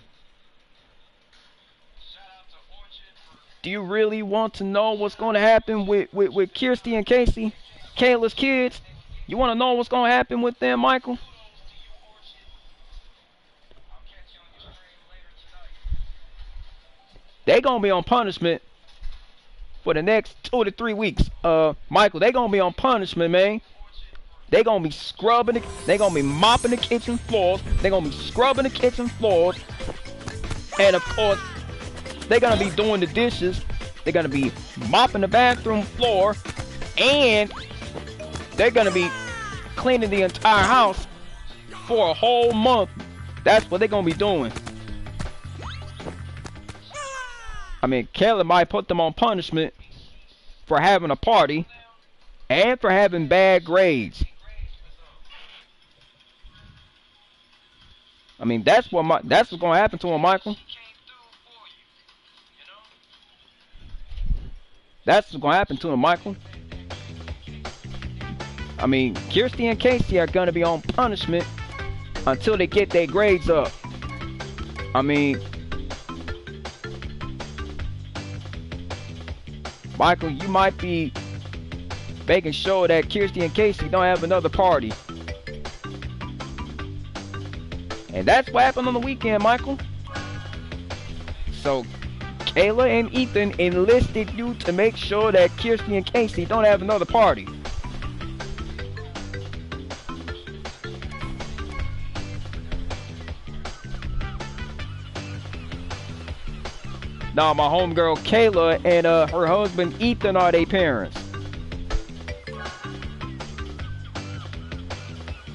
Speaker 1: Do you really want to know what's going to happen with Kirsty and Casey, Kayla's kids? You want to know what's going to happen with them, Michael? They going to be on punishment for the next 2 to 3 weeks. Michael, they going to be on punishment, man. They going to be scrubbing, they going to be mopping the kitchen floors. They going to be scrubbing the kitchen floors. And of course, they're going to be doing the dishes. They're going to be mopping the bathroom floor. And they're going to be cleaning the entire house for a whole month. That's what they're going to be doing. I mean, Kayla might put them on punishment for having a party and for having bad grades. I mean, that's what's going to happen to him, Michael. That's what's going to happen to him, Michael. I mean, Kirsty and Casey are gonna be on punishment until they get their grades up. I mean, Michael, you might be making sure that Kirsty and Casey don't have another party. And that's what happened on the weekend, Michael. So, Kayla and Ethan enlisted you to make sure that Kirsty and Casey don't have another party. Now, my homegirl Kayla and her husband Ethan are their parents.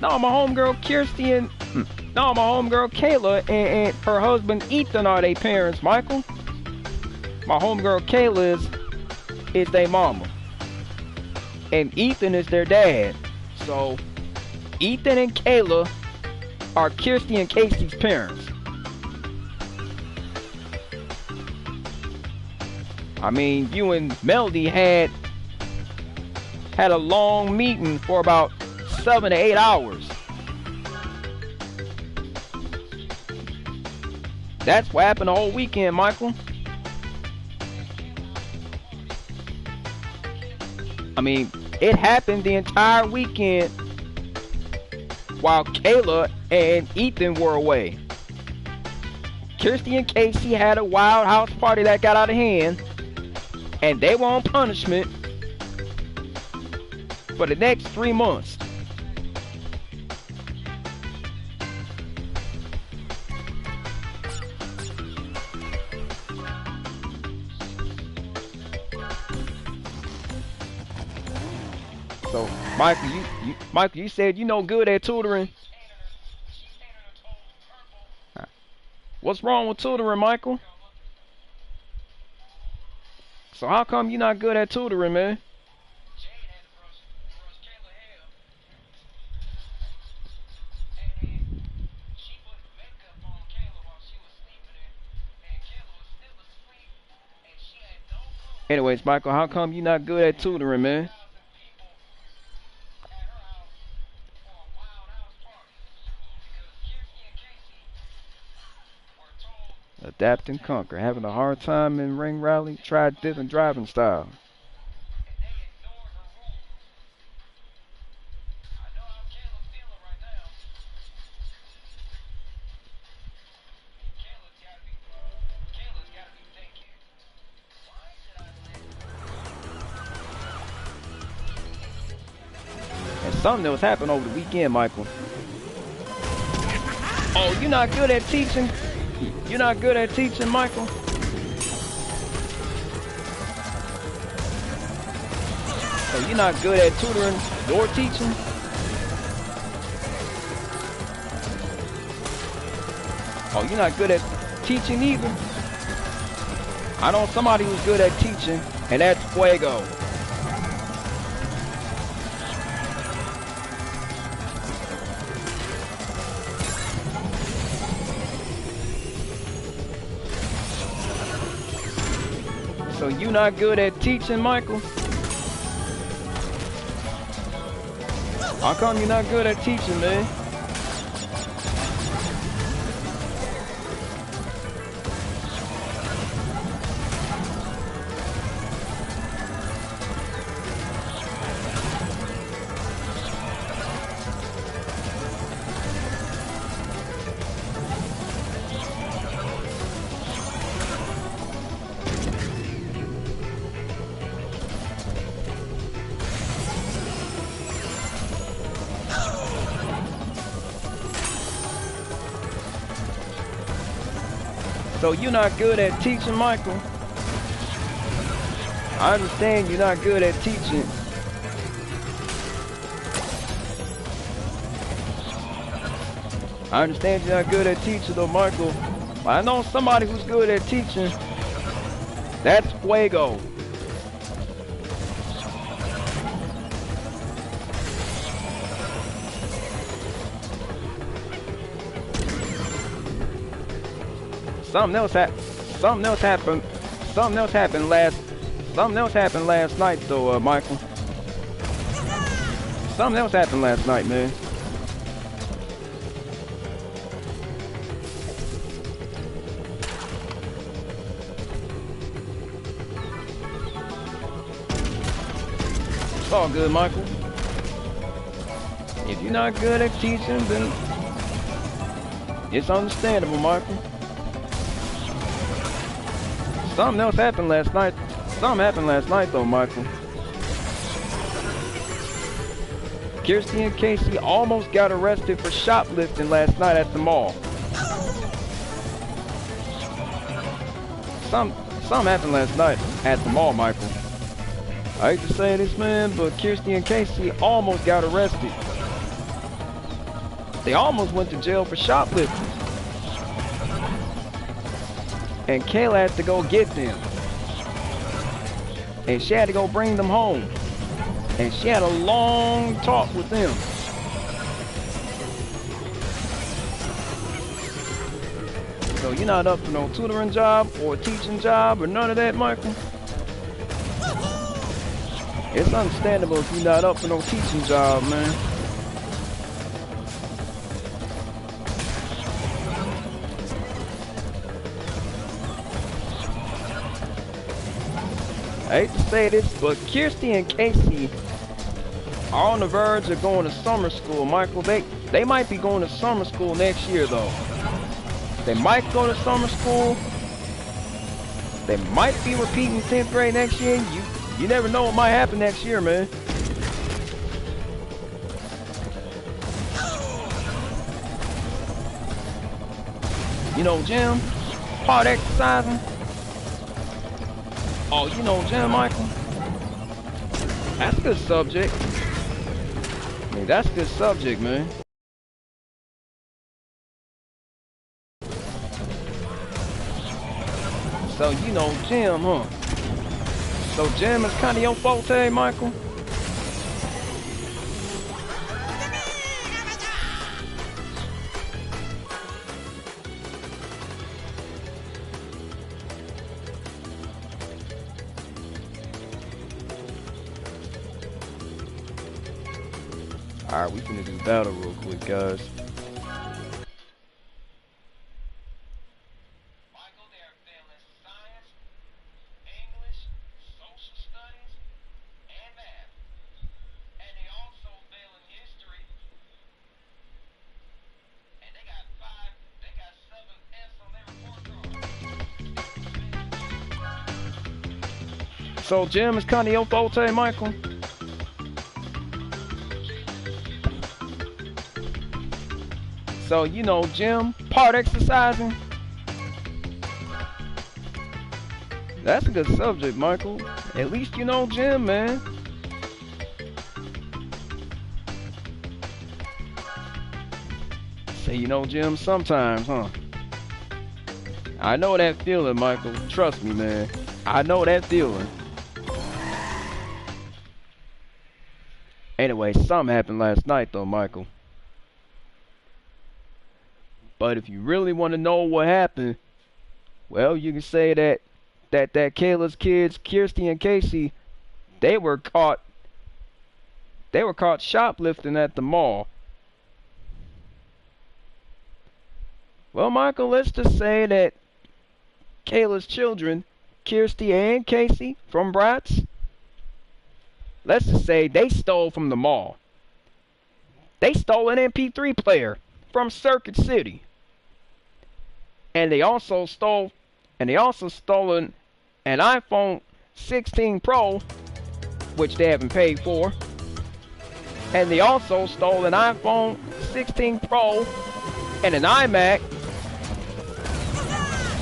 Speaker 1: No, my homegirl Kirsty and no, my homegirl Kayla and her husband Ethan are their parents, Michael. My homegirl Kayla is their mama. And Ethan is their dad. So, Ethan and Kayla are Kirsty and Casey's parents. I mean, you and Melody had a long meeting for about 7 to 8 hours. That's what happened the whole weekend, Michael. I mean, it happened the entire weekend while Kayla and Ethan were away. Kirsty and Casey had a wild house party that got out of hand, and they were on punishment for the next 3 months. So, Michael, you said you no good at tutoring. What's wrong with tutoring, Michael? So how come you're not good at tutoring, man? Anyways, Michael, how come you're not good at tutoring, man? Adapt and conquer. Having a hard time in ring rally? Try different driving style. And something else happened over the weekend, Michael. Oh, you're not good at teaching? You're not good at teaching, Michael? So you're not good at tutoring or teaching? Oh, you're not good at teaching either? I know somebody who's good at teaching, and that's Fuego. So you not good at teaching, Michael? How come you're not good at teaching, man? So you're not good at teaching, Michael? I understand you're not good at teaching. I understand you're not good at teaching though, Michael. But I know somebody who's good at teaching. That's Fuego. Something else happened last night though, Michael. Something else happened last night, man. It's all good, Michael. If you're not good at teaching, then it's understandable, Michael. Something else happened last night. Something happened last night, though, Michael. Kirsty and Casey almost got arrested for shoplifting last night at the mall. Something happened last night at the mall, Michael. I hate to say this, man, but Kirsty and Casey almost got arrested. They almost went to jail for shoplifting. And Kayla had to go get them. And she had to go bring them home. And she had a long talk with them. So you're not up for no tutoring job or teaching job or none of that, Michael? It's understandable if you're not up for no teaching job, man. I hate to say this, but Kirsty and Casey are on the verge of going to summer school, Michael. They might be going to summer school next year, though. They might go to summer school. They might be repeating 10th grade next year. You never know what might happen next year, man. You know, gym, hard exercising. Oh, you know, gym, Michael. That's a good subject. I mean, that's a good subject, man. So, you know, gym, huh? So, gym is kind of your forte, Michael? Alright, we finna do battle real quick, guys.
Speaker 2: Michael, they are failing science, English, social studies, and math. And they also failing history. And they got 7 F's on their report card.
Speaker 1: So, gym is kind of your forte, Michael? So, you know, gym, part exercising. That's a good subject, Michael. At least you know gym, man. Say you know gym sometimes, huh? I know that feeling, Michael. Trust me, man. I know that feeling. Anyway, something happened last night, though, Michael. But if you really want to know what happened, well, you can say that Kayla's kids, Kirsty and Casey, they were caught shoplifting at the mall. Well, Michael, let's just say that Kayla's children, Kirsty and Casey from Bratz, let's just say they stole from the mall. They stole an MP3 player from Circuit City. And they also stole an iPhone 16 Pro, which they haven't paid for. And they also stole an iPhone 16 Pro and an iMac.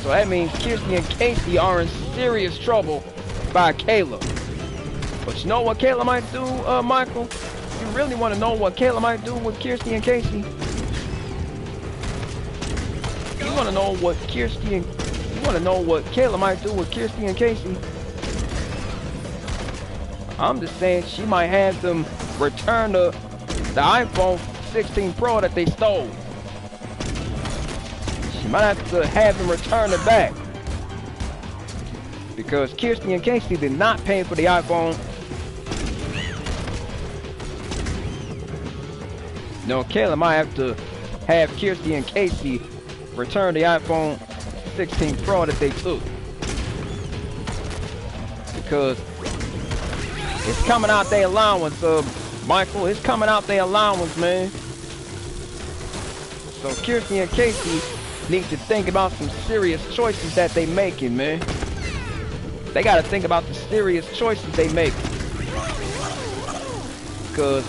Speaker 1: So that means Kirsty and Casey are in serious trouble by Kayla. But you know what Kayla might do, Michael? You really want to know what Kayla might do with Kirsty and Casey? You want to know what Kayla might do with Kirsty and Casey? I'm just saying she might have them return the iPhone 16 Pro that they stole. She might have to have them return it back. Because Kirsty and Casey did not pay for the iPhone. No, Kayla might have to have Kirsty and Casey return the iPhone 16 Pro that they took. Because it's coming out their allowance, Michael. It's coming out their allowance, man. So Kirsty and Casey need to think about some serious choices that they making, man. They gotta think about the serious choices they make. Because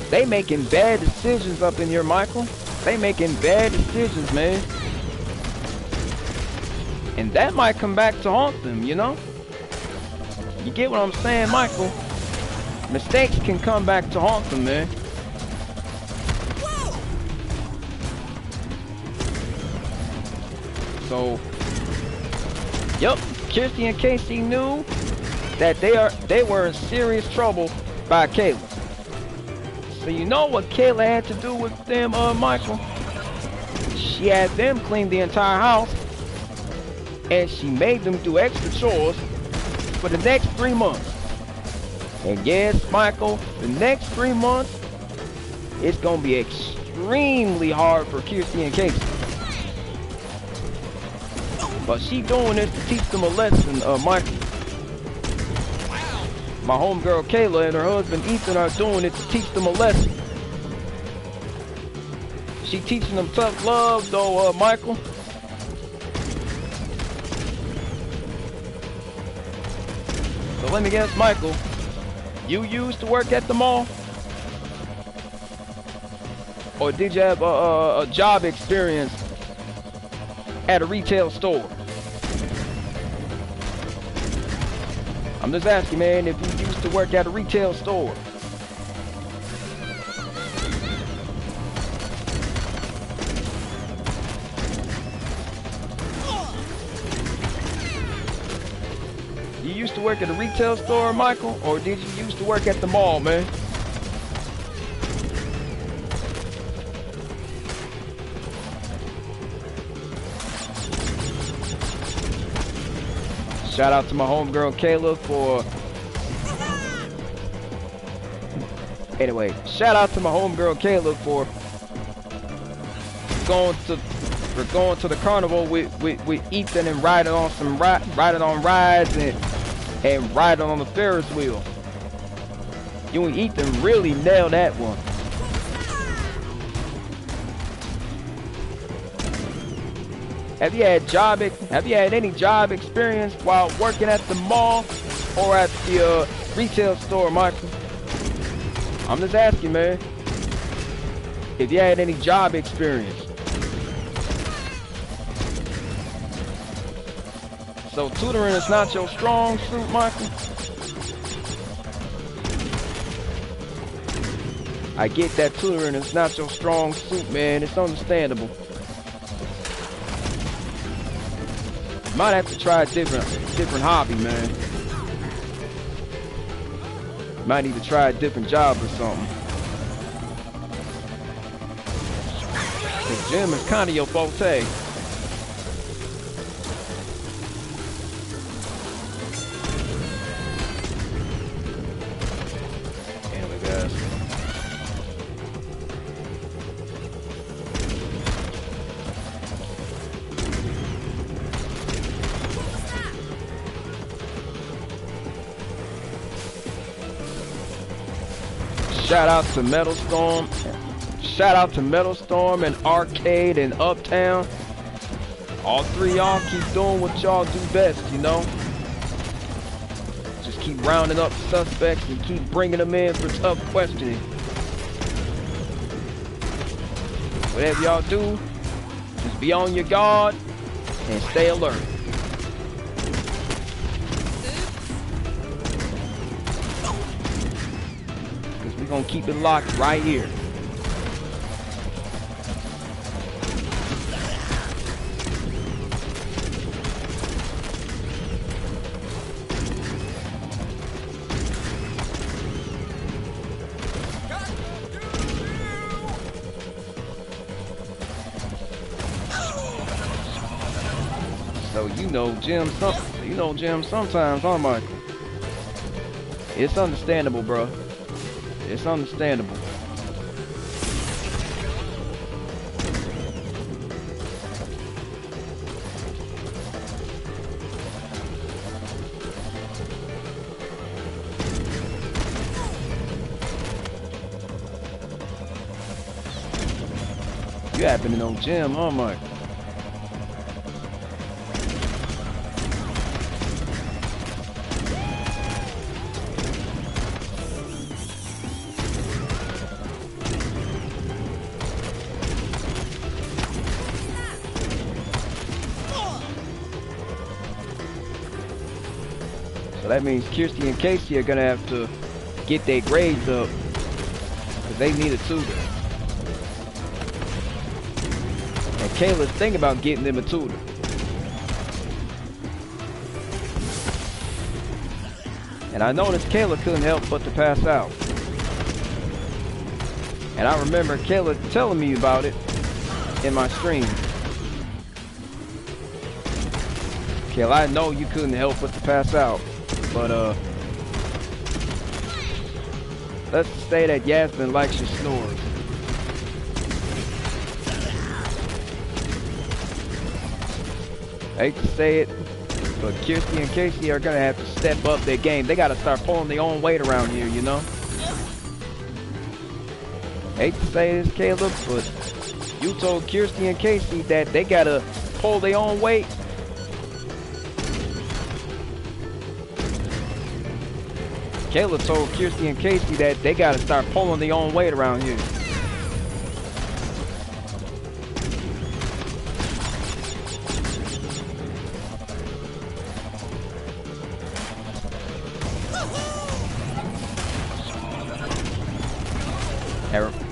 Speaker 1: they making bad decisions up in here, Michael. They making bad decisions, man. And that might come back to haunt them, you know? You get what I'm saying, Michael? Mistakes can come back to haunt them, man. So, yep, Kirsty and Casey knew that they were in serious trouble by Kayla. So you know what Kayla had to do with them, Michael? She had them clean the entire house, and she made them do extra chores for the next 3 months. And yes, Michael, the next 3 months, it's gonna be extremely hard for Kirsty and Casey. But she doing this to teach them a lesson, Michael. My homegirl Kayla and her husband Ethan are doing it to teach them a lesson. She teaching them tough love, though, Michael. So let me guess, Michael, you used to work at the mall? Or did you have a job experience at a retail store? I'm just asking, man, if you used to work at a retail store. You used to work at a retail store, Michael? Or did you used to work at the mall, man? Shout out to my homegirl Kayla for... Anyway, shout out to my homegirl Kayla for going to the carnival with Ethan and riding on some riding on rides and riding on the Ferris wheel. You and Ethan really nailed that one. Have you had any job experience while working at the mall or at the retail store, Michael? I'm just asking, man. If you had any job experience. So tutoring is not your strong suit, Michael? I get that tutoring is not your strong suit, man. It's understandable. Might have to try a different hobby, man. Might need to try a different job or something. The gym is kind of your forte. Anyway, guys. Shout out to Metal Storm. Shout out to Metal Storm and Arcade and Uptown. All three y'all keep doing what y'all do best, you know? Just keep rounding up suspects and keep bringing them in for tough questioning. Whatever y'all do, just be on your guard and stay alert. We're gonna keep it locked right here. So you know Jim sometimes, huh, Michael? It's understandable, bro. It's understandable. You happening on gym, huh, Mike? So that means Kirsty and Casey are gonna have to get their grades up because they need a tutor. And Kayla's thinking about getting them a tutor. And I noticed Kayla couldn't help but to pass out. And I remember Kayla telling me about it in my stream. Kayla, I know you couldn't help but to pass out. But let's say that Yasmin likes your snores. I hate to say it, but Kirsty and Casey are gonna have to step up their game. They gotta start pulling their own weight around here, you know? I hate to say this, Caleb, but you told Kirsty and Casey that they gotta pull their own weight. Kayla told Kirsty and Casey that they gotta start pulling their own weight around here.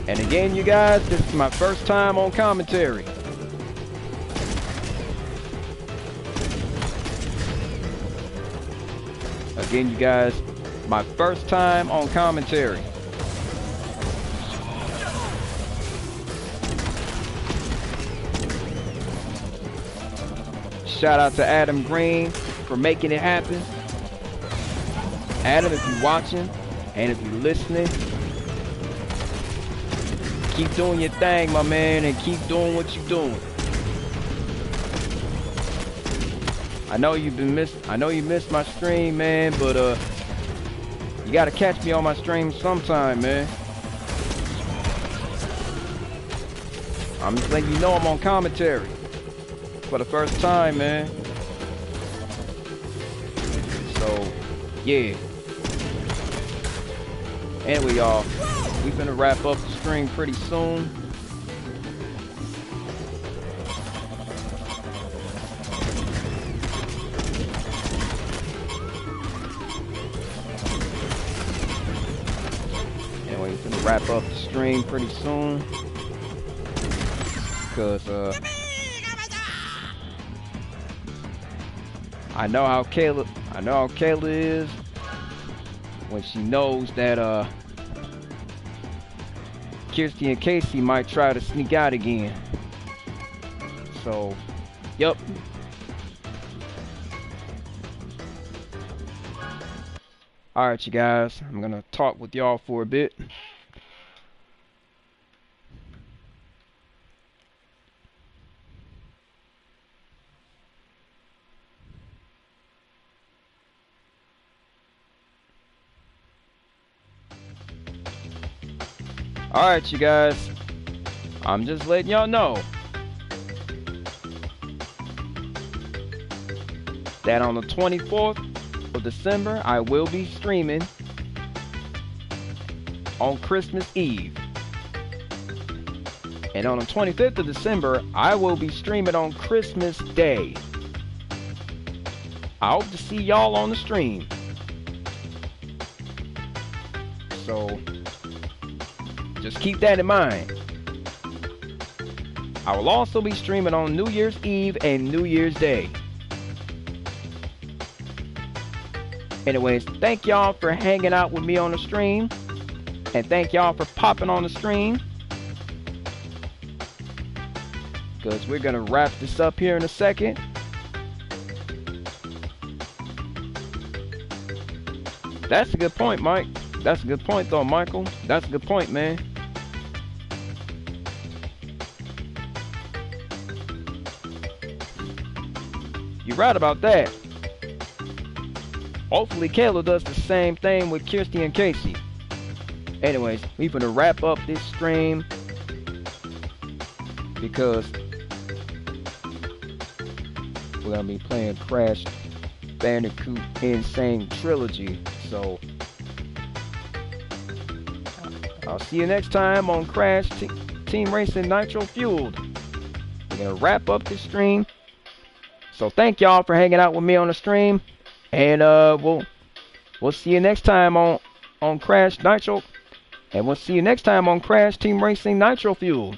Speaker 1: And again, you guys, this is my first time on commentary. Again, you guys, my first time on commentary. Shout out to Adam Green for making it happen. Adam, if you're watching and if you're listening, keep doing your thing, my man, and keep doing what you're doing. I know you missed my stream, man, but you gotta catch me on my stream sometime, man. I'm just letting you know I'm on commentary for the first time, man. So, yeah. Anyway, y'all, we finna wrap up the stream pretty soon. Anyway, we finna wrap up the stream pretty soon. Because, I know how Kayla is when she knows that, Kirsty and Casey might try to sneak out again. So, yep. Alright, you guys. I'm gonna talk with y'all for a bit. Alright, you guys, I'm just letting y'all know that on the 24th of December, I will be streaming on Christmas Eve. And on the 25th of December, I will be streaming on Christmas Day. I hope to see y'all on the stream. So, just keep that in mind. I will also be streaming on New Year's Eve and New Year's Day. Anyways, thank y'all for hanging out with me on the stream. And thank y'all for popping on the stream. Because we're going to wrap this up here in a second. That's a good point, Mike. That's a good point, though, Michael. That's a good point, man. You're right about that. Hopefully Kayla does the same thing with Kirsty and Casey. Anyways, we're gonna wrap up this stream because we're gonna be playing Crash Bandicoot Insane Trilogy. So I'll see you next time on Crash Team Racing Nitro Fueled. We're gonna wrap up this stream. So thank y'all for hanging out with me on the stream, and we'll see you next time on Crash Nitro, and we'll see you next time on Crash Team Racing Nitro Fueled.